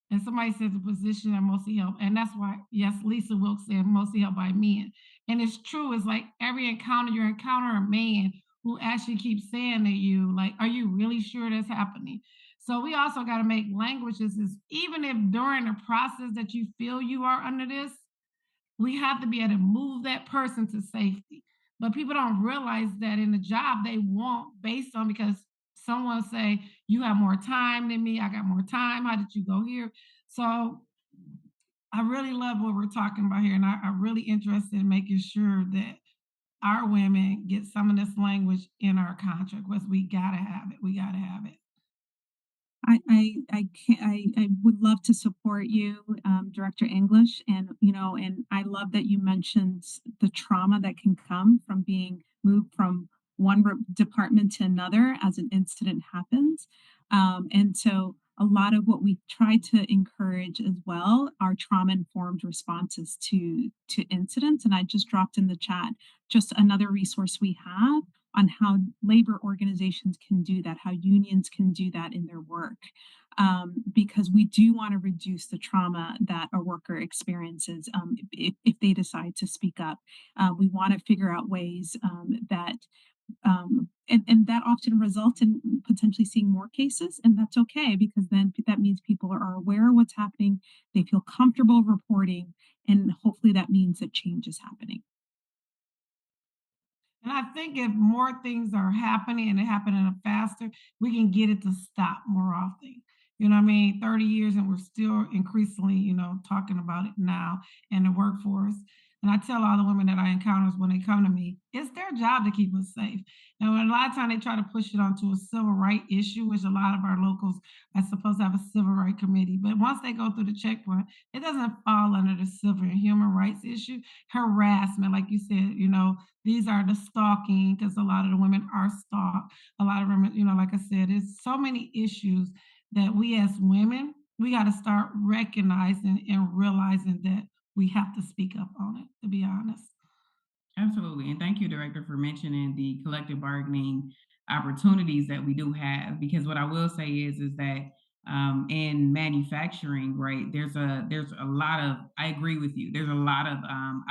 And somebody says the position are mostly held, and that's why, yes, Lisa Wilkes said mostly held by men. And it's true, it's like every encounter you encounter a man who actually keeps saying to you, like, are you really sure that's happening? So we also got to make languages is, even if during the process that you feel you are under this, we have to be able to move that person to safety. But people don't realize that in the job they want, based on, because someone say you have more time than me, I got more time. How did you go here? So I really love what we're talking about here, and I'm really interested in making sure that our women get some of this language in our contract. Because we gotta have it. We gotta have it. I would love to support you, Director English, and and I love that you mentioned the trauma that can come from being moved from one department to another as an incident happens. And so a lot of what we try to encourage as well are trauma informed responses to incidents. And I just dropped in the chat just another resource we have on how labor organizations can do that, how unions can do that in their work. Because we do want to reduce the trauma that a worker experiences if they decide to speak up. We want to figure out ways that and that often results in potentially seeing more cases, and that's okay because then that means people are aware of what's happening, they feel comfortable reporting, and hopefully that means that change is happening. And I think if more things are happening and they're happening faster, we can get it to stop more often. You know what I mean? 30 years and we're still increasingly, talking about it now in the workforce. And I tell all the women that I encounter when they come to me, it's their job to keep us safe. And when a lot of times they try to push it onto a civil right issue, which a lot of our locals are supposed to have a civil right committee. But once they go through the checkpoint, it doesn't fall under the civil and human rights issue. Harassment, like you said, these are the stalking, because a lot of the women are stalked. A lot of women, like I said, it's so many issues that we as women, we got to start recognizing and realizing that we have to speak up on it, to be honest. Absolutely. And thank you, Director, for mentioning the collective bargaining opportunities that we do have. Because what I will say is that in manufacturing, right, there's a lot of, I agree with you. There's a lot of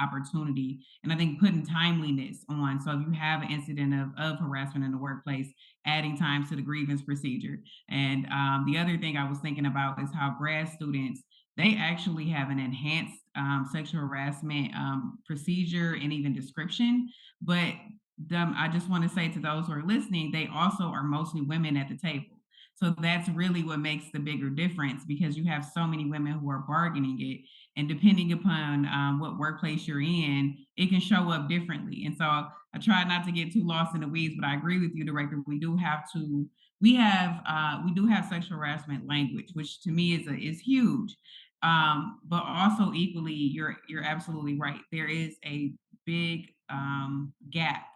opportunity, and I think putting timeliness on. So if you have an incident of harassment in the workplace, adding time to the grievance procedure. And the other thing I was thinking about is how grad students, they actually have an enhanced sexual harassment procedure and even description. But I just want to say to those who are listening, they also are mostly women at the table. So that's really what makes the bigger difference, because you have so many women who are bargaining it. And depending upon what workplace you're in, it can show up differently. And so I try not to get too lost in the weeds, but I agree with you, Director. We do have sexual harassment language, which to me is huge. But also equally, you're absolutely right. There is a big gap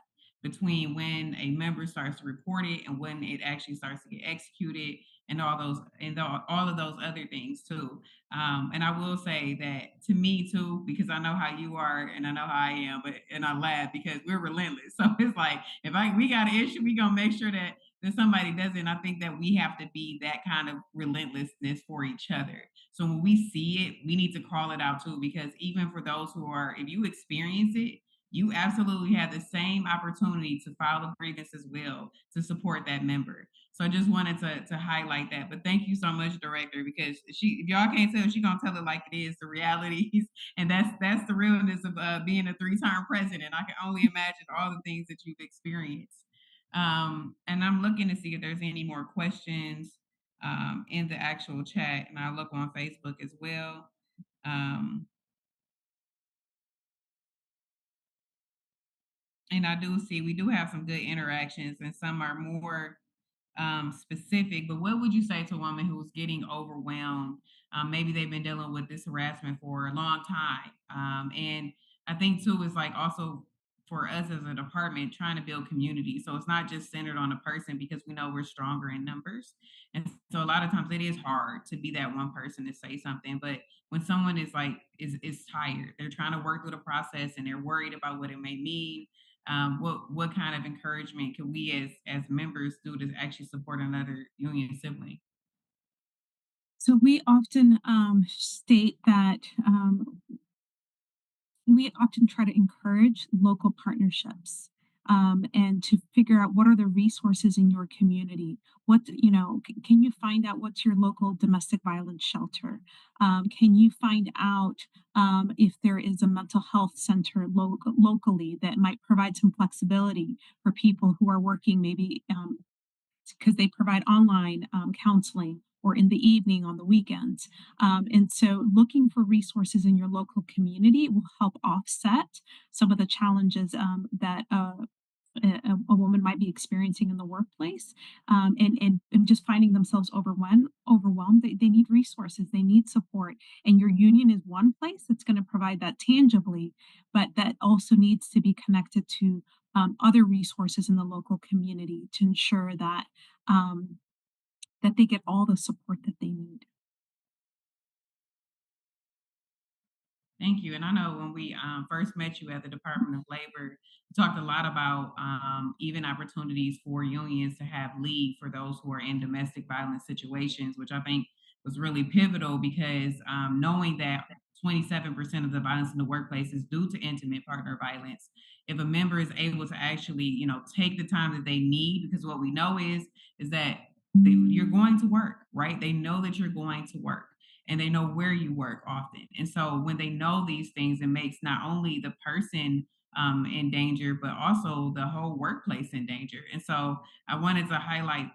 between when a member starts to report it and when it actually starts to get executed, and all of those other things too. And I will say that to me too, because I know how you are and I know how I am, but and I laugh because we're relentless. So it's like if we got an issue, we gonna make sure that somebody does it. And I think that we have to be that kind of relentlessness for each other. So when we see it, we need to call it out too, because even for those who are, if you experience it, you absolutely have the same opportunity to file a grievance as well to support that member. So I just wanted to highlight that. But thank you so much, Director, because she, if y'all can't tell, she gonna tell it like it is, the realities, and that's the realness of being a three-term president. I can only imagine all the things that you've experienced. And I'm looking to see if there's any more questions in the actual chat, and I look on Facebook as well. Um, and I do see we do have some good interactions, and some are more specific. But what would you say to a woman who's getting overwhelmed? Maybe they've been dealing with this harassment for a long time, and I think too is like also for us as a department trying to build community. So it's not just centered on a person because we know we're stronger in numbers, and so a lot of times it is hard to be that one person to say something. But when someone is like is tired, they're trying to work through the process and they're worried about what it may mean, what kind of encouragement can we as members do to actually support another union sibling? So we often state that we often try to encourage local partnerships, and to figure out what are the resources in your community. Can you find out what's your local domestic violence shelter? Can you find out if there is a mental health center locally that might provide some flexibility for people who are working, maybe because they provide online counseling or in the evening on the weekends. And so, looking for resources in your local community will help offset some of the challenges that a woman might be experiencing in the workplace, and just finding themselves overwhelmed. They need resources, they need support, and your union is one place that's going to provide that tangibly, but that also needs to be connected to other resources in the local community to ensure um, that they get all the support that they need. Thank you. And I know when we first met you at the Department of Labor, you talked a lot about even opportunities for unions to have leave for those who are in domestic violence situations, which I think was really pivotal because knowing that 27% of the violence in the workplace is due to intimate partner violence. If a member is able to actually, take the time that they need, because what we know is that you're going to work, right? They know that you're going to work and they know where you work often. And so when they know these things, it makes not only the person in danger, but also the whole workplace in danger. And so I wanted to highlight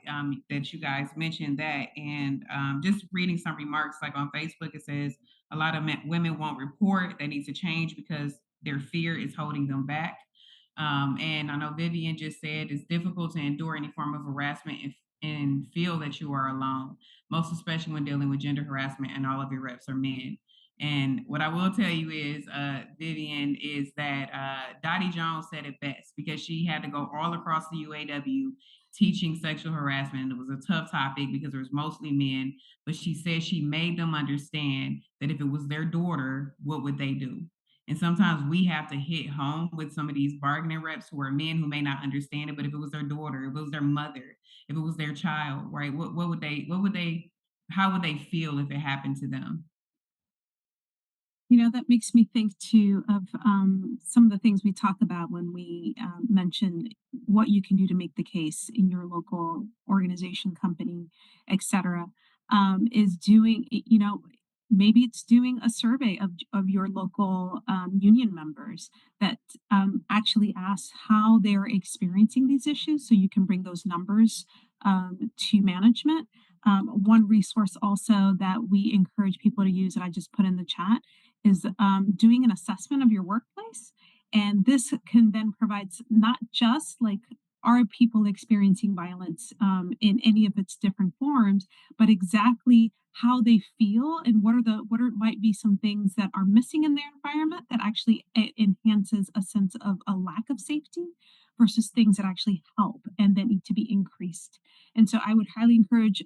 that you guys mentioned that. And just reading some remarks like on Facebook, it says a lot of women won't report. They need to change because their fear is holding them back. And I know Vivian just said it's difficult to endure any form of harassment and feel that you are alone, most especially when dealing with gender harassment and all of your reps are men. And what I will tell you is, Vivian, is that Dottie Jones said it best because she had to go all across the UAW teaching sexual harassment. It was a tough topic because it was mostly men, but she said she made them understand that if it was their daughter, what would they do? And sometimes we have to hit home with some of these bargaining reps who are men who may not understand it, but if it was their daughter, if it was their mother, if it was their child, right? How would they feel if it happened to them? That makes me think too of some of the things we talk about when we mention what you can do to make the case in your local organization, company, etc. Is maybe it's doing a survey of your local union members that actually asks how they're experiencing these issues so you can bring those numbers to management. One resource also that we encourage people to use that I just put in the chat is doing an assessment of your workplace. And this can then provide not just like, are people experiencing violence in any of its different forms, but exactly how they feel and might be some things that are missing in their environment that actually enhances a sense of a lack of safety versus things that actually help and that need to be increased. And so I would highly encourage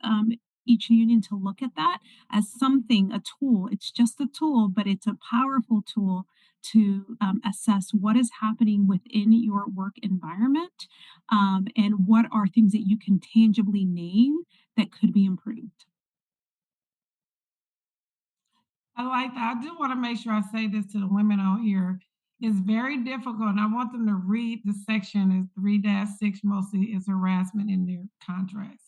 each union to look at that as something, a tool. It's just a tool, but it's a powerful tool to assess what is happening within your work environment, and what are things that you can tangibly name that could be improved. I like that. I do want to make sure I say this to the women on here. It's very difficult, and I want them to read the section is 3-6 mostly is harassment in their contracts.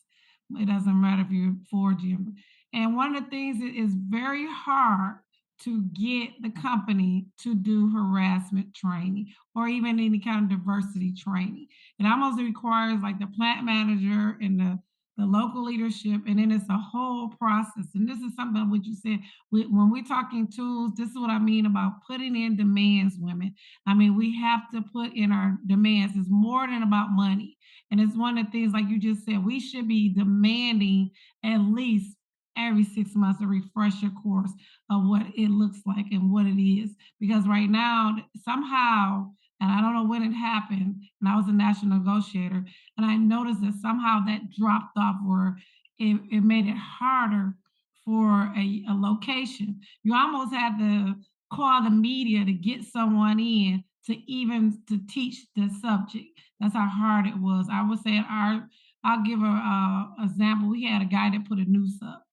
It doesn't matter if you're forging 'em. And one of the things that is very hard to get the company to do harassment training or even any kind of diversity training. It almost requires like the plant manager and the local leadership, and then it's a whole process. And this is something what you said when we're talking tools, this is what I mean about putting in demands, women. I mean, we have to put in our demands. It's more than about money. And it's one of the things, like you just said, we should be demanding at least every 6 months a refresher course of what it looks like and what it is. Because right now, somehow, and I don't know when it happened, and I was a national negotiator, and I noticed that somehow that dropped off where it made it harder for a location. You almost had to call the media to get someone in to even to teach the subject. That's how hard it was. I would say I'll give a example. We had a guy that put a noose up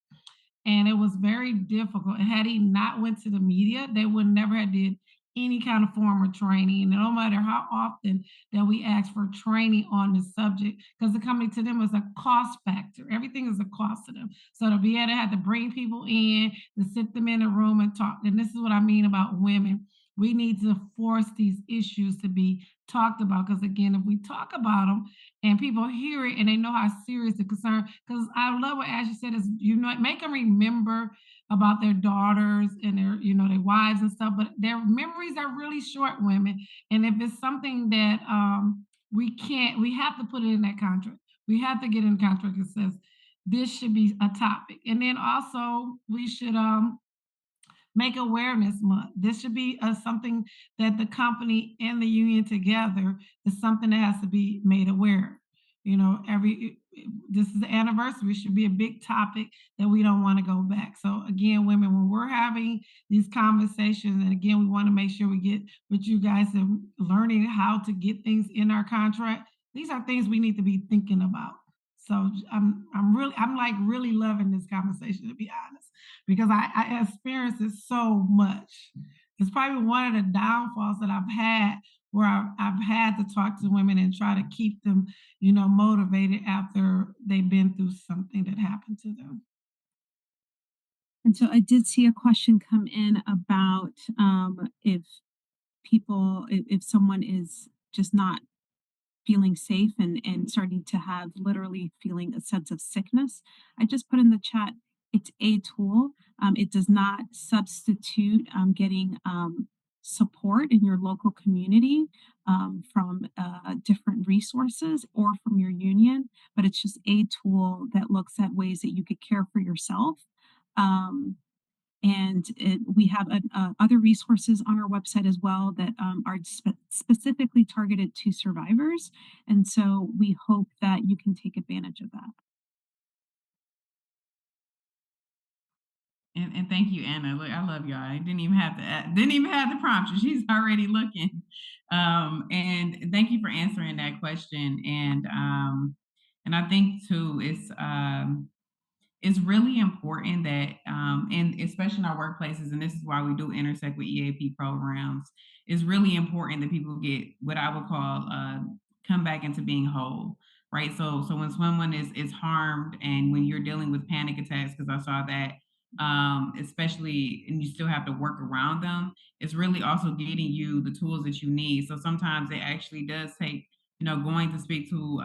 and it was very difficult. And had he not went to the media, they would never have did any kind of form of training. And no matter how often that we ask for training on the subject, because the company to them is a cost factor. Everything is a cost to them. So to be able to have to bring people in, to sit them in a room and talk. And this is what I mean about women. We need to force these issues to be talked about. Because again, if we talk about them, and people hear it and they know how serious the concern. Because I love what Ashley said is make them remember about their daughters and their wives and stuff, but their memories are really short, women. And if it's something that we have to put it in that contract. We have to get in the contract that says this should be a topic. And then also we should make awareness month. This should be something that the company and the union together is something that has to be made aware. Every this is the anniversary. It should be a big topic that we don't want to go back. So again, women, when we're having these conversations, and again, we want to make sure we get what you guys are learning how to get things in our contract. These are things we need to be thinking about. So I'm like really loving this conversation, to be honest, because I experienced it so much. It's probably one of the downfalls that I've had where I've had to talk to women and try to keep them, motivated after they've been through something that happened to them. And so I did see a question come in about if if someone is just not feeling safe and starting to have literally feeling a sense of sickness. I just put in the chat, it's a tool. It does not substitute getting support in your local community from different resources or from your union, but it's just a tool that looks at ways that you could care for yourself. Um, we have other resources on our website as well that are specifically targeted to survivors. And so we hope that you can take advantage of that. And thank you, Anna. Look, I love y'all. I didn't even have to prompt you. She's already looking. And thank you for answering that question. And I think too, it's really important that, and especially in our workplaces, and this is why we do intersect with EAP programs, it's really important that people get what I would call come back into being whole, right? So when someone is harmed, and when you're dealing with panic attacks, because I saw that, especially, and you still have to work around them, it's really also getting you the tools that you need. So sometimes it actually does take, going to speak to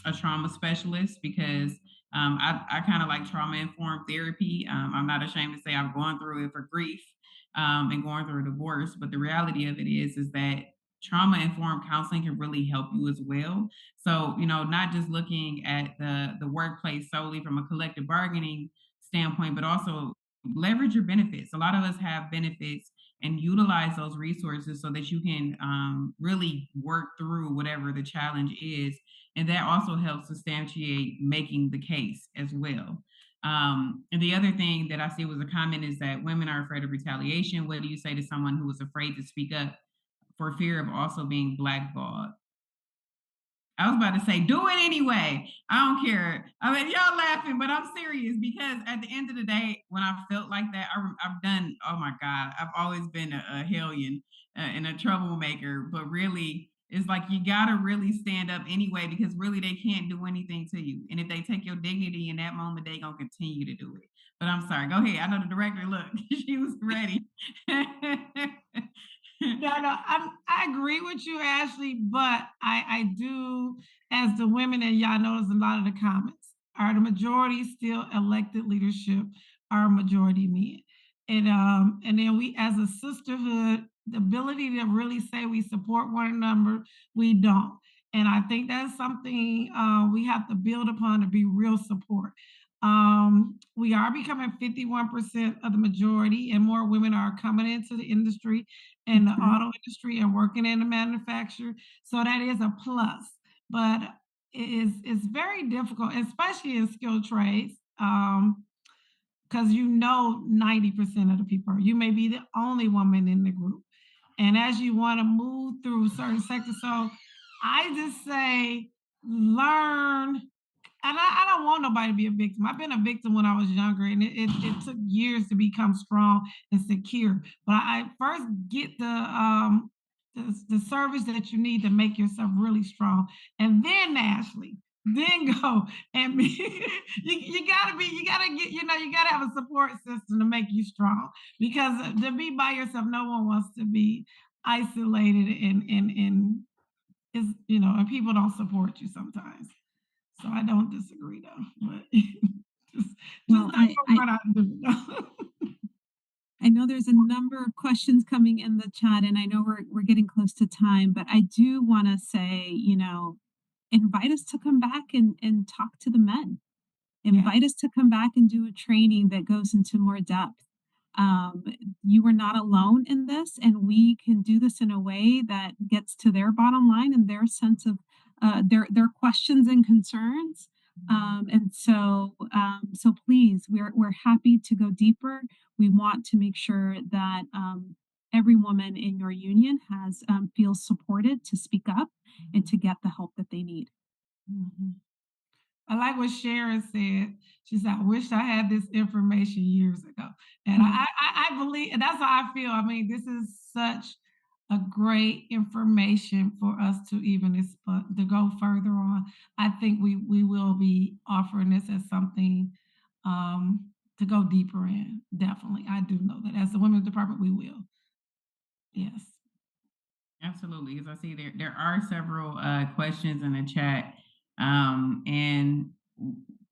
a trauma specialist, because I kind of like trauma informed therapy. I'm not ashamed to say I've gone through it for grief, and going through a divorce. But the reality of it is that trauma informed counseling can really help you as well. So, not just looking at the workplace solely from a collective bargaining standpoint, but also leverage your benefits. A lot of us have benefits, and utilize those resources so that you can really work through whatever the challenge is. And that also helps substantiate making the case as well. And the other thing that I see was a comment is that women are afraid of retaliation. What do you say to someone who is afraid to speak up for fear of also being blackballed? I was about to say, do it anyway. I don't care. I mean, y'all laughing, but I'm serious because at the end of the day, when I felt like that, I've done, oh my God, I've always been a hellion and a troublemaker. But really, it's like you got to really stand up anyway because really they can't do anything to you. And if they take your dignity in that moment, they going to continue to do it. But I'm sorry. Go ahead. I know the director, look, she was ready. No, I agree with you, Ashley, but I do, as the women, and y'all notice a lot of the comments, are the majority still elected leadership are majority men. And then we as a sisterhood, the ability to really say we support one another, we don't. And I think that's something we have to build upon to be real support. We are becoming 51% of the majority, and more women are coming into the industry in the Okay. auto industry and working in the manufacturer. So that is a plus. But it's very difficult, especially in skilled trades. Because you know 90% of the people, you may be the only woman in the group. And as you want to move through certain sectors, so I just say learn, and I don't want nobody to be a victim. I've been a victim when I was younger, and it took years to become strong and secure. But I first get the service that you need to make yourself really strong, and then Ashley, then go and be, you gotta be, you gotta get, you gotta have a support system to make you strong. Because to be by yourself, no one wants to be isolated and is and people don't support you sometimes. So I don't disagree though, but just Well, don't go run out and do it though. I know there's a number of questions coming in the chat, and I know we're getting close to time, but I do want to say, invite us to come back and talk to the men. Yeah. Invite us to come back and do a training that goes into more depth. Um, you are not alone in this, and we can do this in a way that gets to their bottom line and their sense of their questions and concerns. So please, we're happy to go deeper. We want to make sure that every woman in your union has feels supported to speak up and to get the help that they need. Mhm. I like what Sharon said. She said, "I wish I had this information years ago." And Mm. I believe, and that's how I feel. I mean, this is such a great information for us to even to go further on. I think we will be offering this as something to go deeper in. Definitely, I do know that as the women's department, we will. Yes. Absolutely, as I see there are several questions in the chat, and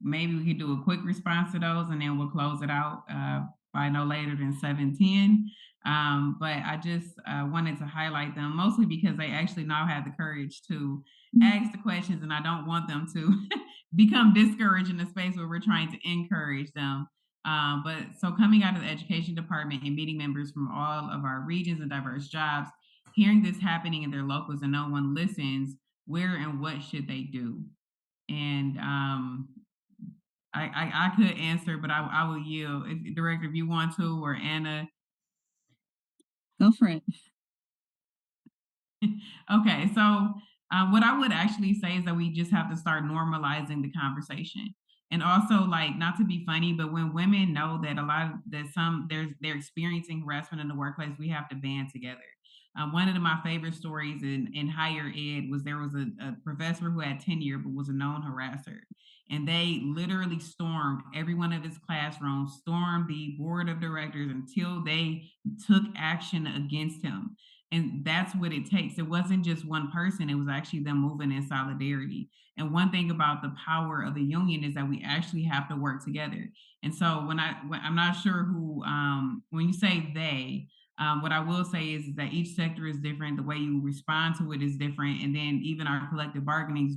maybe we could do a quick response to those, and then we'll close it out by no later than 7:10. But I just wanted to highlight them mostly because they actually now have the courage to Mm. ask the questions, and I don't want them to become discouraged in the space where we're trying to encourage them. But so coming out of the education department and meeting members from all of our regions and diverse jobs, hearing this happening in their locals and no one listens, where and what should they do? And I could answer, but I will yield. Director, if you want to, or Anna. Go for it. Okay, so what I would actually say is that we just have to start normalizing the conversation, and also like not to be funny, but when women know that a lot of that some they're experiencing harassment in the workplace, we have to band together. One of my favorite stories in higher ed was there was a professor who had tenure but was a known harasser, and they literally stormed every one of his classrooms, stormed the board of directors until they took action against him. And that's what it takes. It wasn't just one person, it was actually them moving in solidarity. And one thing about the power of the union is that we actually have to work together. And so when I'm not sure who, when you say they, what I will say is that each sector is different. The way you respond to it is different, and then even our collective bargaining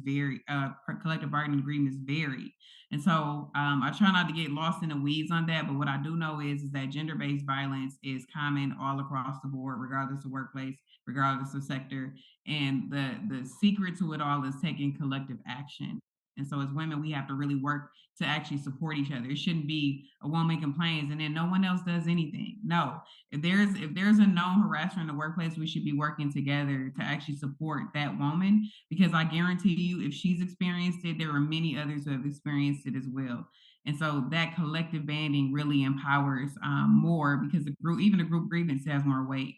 agreements vary. And so I try not to get lost in the weeds on that. But what I do know is that gender-based violence is common all across the board, regardless of workplace, regardless of sector. And the secret to it all is taking collective action. And so as women, we have to really work to actually support each other. It shouldn't be a woman complains and then no one else does anything. No, if there's a known harasser in the workplace, we should be working together to actually support that woman, because I guarantee you, if she's experienced it, there are many others who have experienced it as well. And so that collective banding really empowers more, because even a group grievance has more weight.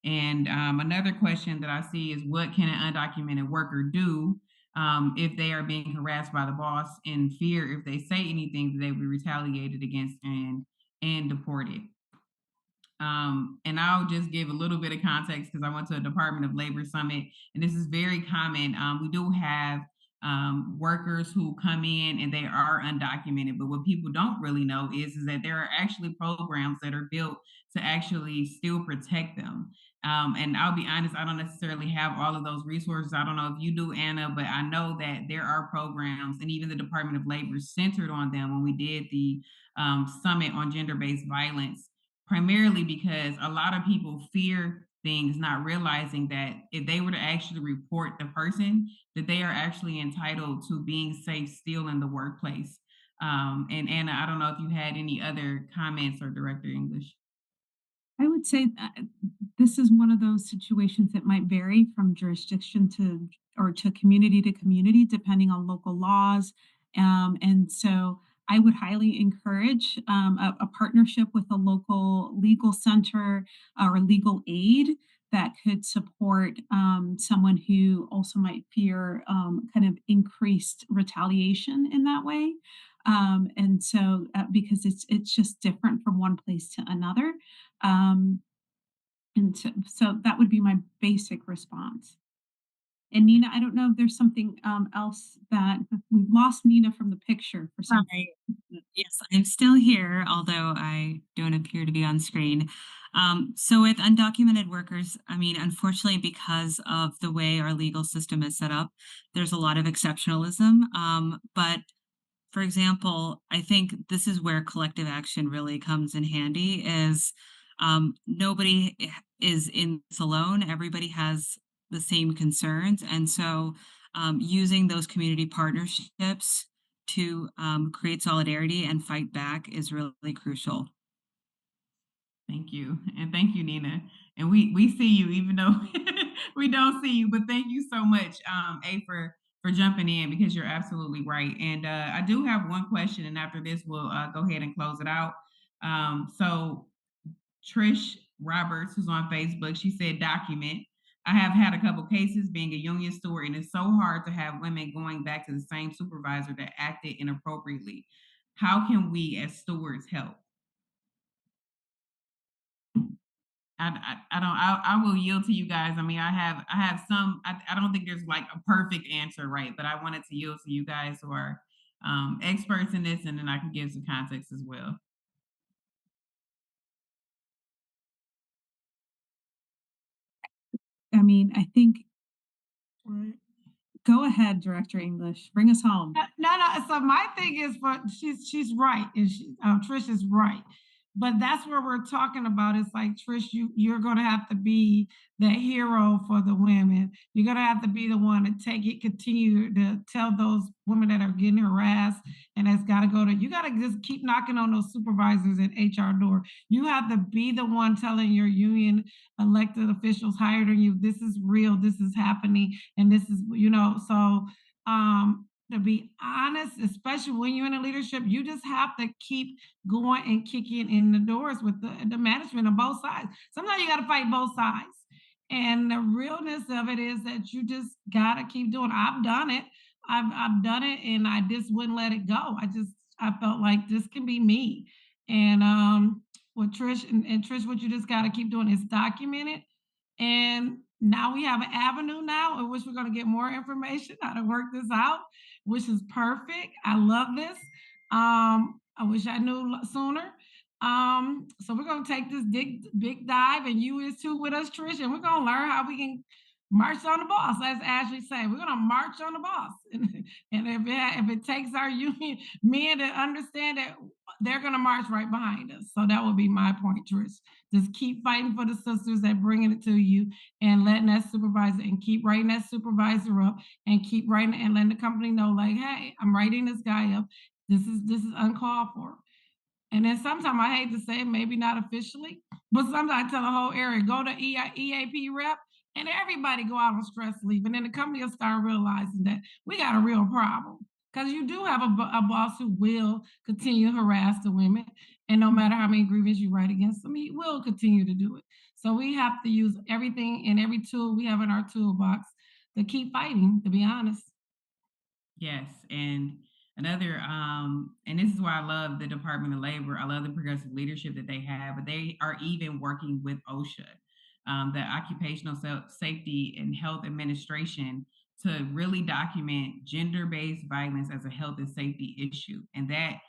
And another question that I see is, what can an undocumented worker do if they are being harassed by the boss, in fear if they say anything that they will be retaliated against and deported? And I'll just give a little bit of context because I went to a Department of Labor summit, and this is very common. We do have workers who come in and they are undocumented, but what people don't really know is that there are actually programs that are built to actually still protect them. And I'll be honest, I don't necessarily have all of those resources. I don't know if you do, Anna, but I know that there are programs, and even the Department of Labor centered on them when we did the summit on gender based violence, primarily because a lot of people fear things, not realizing that if they were to actually report the person, that they are actually entitled to being safe still in the workplace. And Anna, I don't know if you had any other comments, or Director English. I would say that this is one of those situations that might vary from jurisdiction to community to community, depending on local laws. And so I would highly encourage a partnership with a local legal center or legal aid that could support someone who also might fear kind of increased retaliation in that way. And so, because it's just different from one place to another. Um, and so that would be my basic response. And Nina, I don't know if there's something else that we've lost Nina from the picture for some. Hi. Yes, I'm still here, although I don't appear to be on screen. So with undocumented workers, I mean, unfortunately, because of the way our legal system is set up, there's a lot of exceptionalism. But for example, I think this is where collective action really comes in handy. Is nobody is in this alone. Everybody has the same concerns, and so using those community partnerships to create solidarity and fight back is really crucial. Thank you. And thank you, Nina. And we see you, even though we don't see you, but thank you so much, A, for jumping in, because you're absolutely right. And I do have one question, and after this, we'll go ahead and close it out. So Trish Roberts, who's on Facebook, she said, document. I have had a couple cases being a union steward, and it's so hard to have women going back to the same supervisor that acted inappropriately. How can we as stewards help? I don't, I will yield to you guys. I mean, I have some, I don't think there's like a perfect answer, right? But I wanted to yield to you guys who are experts in this, and then I can give some context as well. I mean, I think Right. go ahead, Director English, bring us home. No. So my thing is, but she's right, and Trish is right. But that's where we're talking about. It's like, Trish, you're gonna have to be the hero for the women. You're gonna have to be the one to take it, continue to tell those women that are getting harassed, and that's got to go to. You got to just keep knocking on those supervisors and HR door. You have to be the one telling your union elected officials higher than you, this is real, this is happening, and this is, so to be honest, especially when you're in a leadership, you just have to keep going and kicking in the doors with the management on both sides. Sometimes you got to fight both sides. And the realness of it is that you just got to keep doing. I've done it. I've done it, and I just wouldn't let it go. I felt like this can be me. And with Trish and Trish, what you just got to keep doing is document it. And now we have an avenue now in which we're going to get more information how to work this out, which is perfect. I love this. I wish I knew sooner. So we're gonna take this big dive, and you is too with us, Trish, and we're gonna learn how we can march on the boss, as Ashley say. We're gonna march on the boss, and if it takes our union men to understand that, they're gonna march right behind us. So that would be my point, Trish. Just keep fighting for the sisters that bringing it to you, and letting that supervisor and keep writing that supervisor up, and keep writing and letting the company know, like, hey, I'm writing this guy up. This is uncalled for. And then sometimes I hate to say it, maybe not officially, but sometimes I tell the whole area, go to EAP rep, and everybody go out on stress leave. And then the company will start realizing that we got a real problem. Because you do have a boss who will continue to harass the women. And no matter how many grievances you write against them, he will continue to do it. So we have to use everything and every tool we have in our toolbox to keep fighting, to be honest. Yes, and another, and this is why I love the Department of Labor. I love the progressive leadership that they have, but they are even working with OSHA, the Occupational Safety and Health Administration, to really document gender-based violence as a health and safety issue, and that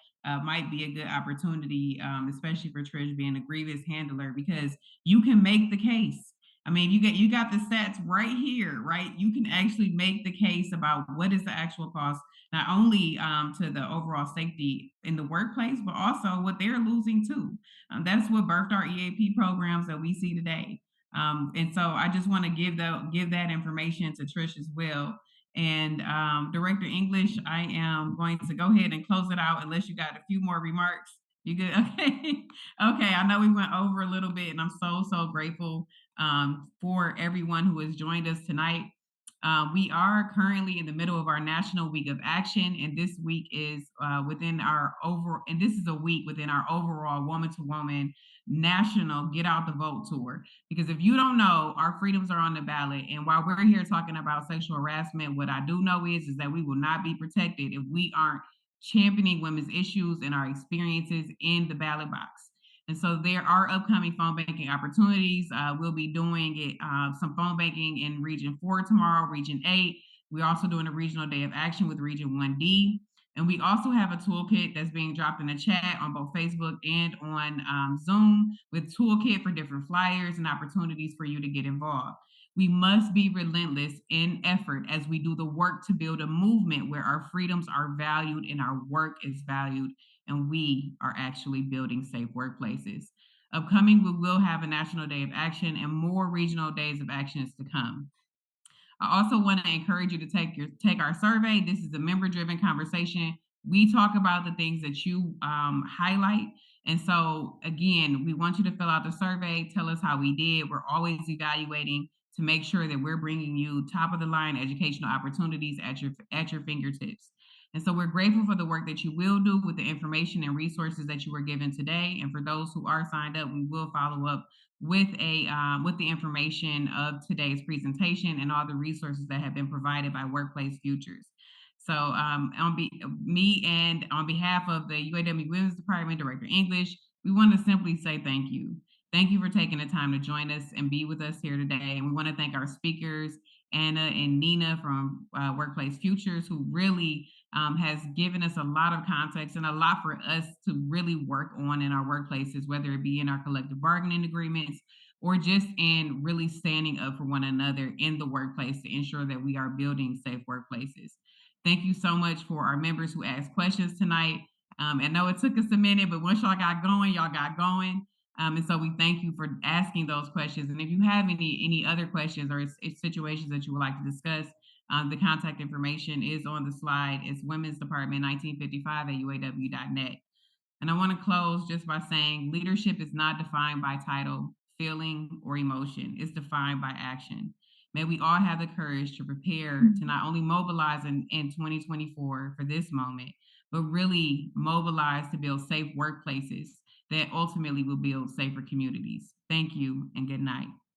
might be a good opportunity, especially for Trish being a grievance handler, because you can make the case. I mean, you got the stats right here, right? You can actually make the case about what is the actual cost, not only to the overall safety in the workplace, but also what they're losing too. That's what birthed our EAP programs that we see today. And so I just want to give that information to Trish as well. And Director English, I am going to go ahead and close it out unless you got a few more remarks. You good? Okay. Okay. I know we went over a little bit, and I'm so grateful for everyone who has joined us tonight. We are currently in the middle of our National Week of Action, and this week is and this is a week within our overall Woman to Woman National Get Out the Vote Tour. Because if you don't know, our freedoms are on the ballot. And while we're here talking about sexual harassment, what I do know is that we will not be protected if we aren't championing women's issues and our experiences in the ballot box. And so there are upcoming phone banking opportunities. We'll be doing some phone banking in Region 4 tomorrow, Region 8. We're also doing a regional day of action with Region 1D. And we also have a toolkit that's being dropped in the chat on both Facebook and on Zoom, with toolkit for different flyers and opportunities for you to get involved. We must be relentless in effort as we do the work to build a movement where our freedoms are valued and our work is valued, and we are actually building safe workplaces. Upcoming, we will have a National Day of Action and more regional days of actions to come. I also want to encourage you to take our survey. This is a member-driven conversation. We talk about the things that you highlight. And so again, we want you to fill out the survey, tell us how we did. We're always evaluating to make sure that we're bringing you top of the line educational opportunities at your fingertips. And so we're grateful for the work that you will do with the information and resources that you were given today. And for those who are signed up, we will follow up with the information of today's presentation and all the resources that have been provided by Workplace Futures. So me and on behalf of the UAW Women's Department, Director English, we want to simply say thank you. Thank you for taking the time to join us and be with us here today. And we want to thank our speakers, Anna and Nina from Workplace Futures, who really has given us a lot of context and a lot for us to really work on in our workplaces, whether it be in our collective bargaining agreements or just in really standing up for one another in the workplace to ensure that we are building safe workplaces. Thank you so much for our members who asked questions tonight. I know it took us a minute, but once y'all got going, y'all got going. And so we thank you for asking those questions. And if you have any other questions or situations that you would like to discuss, the contact information is on the slide. It's Women's Department 1955 at uaw.net. And I want to close just by saying leadership is not defined by title, feeling, or emotion. It's defined by action. May we all have the courage to prepare to not only mobilize in 2024 for this moment, but really mobilize to build safe workplaces that ultimately will build safer communities. Thank you and good night.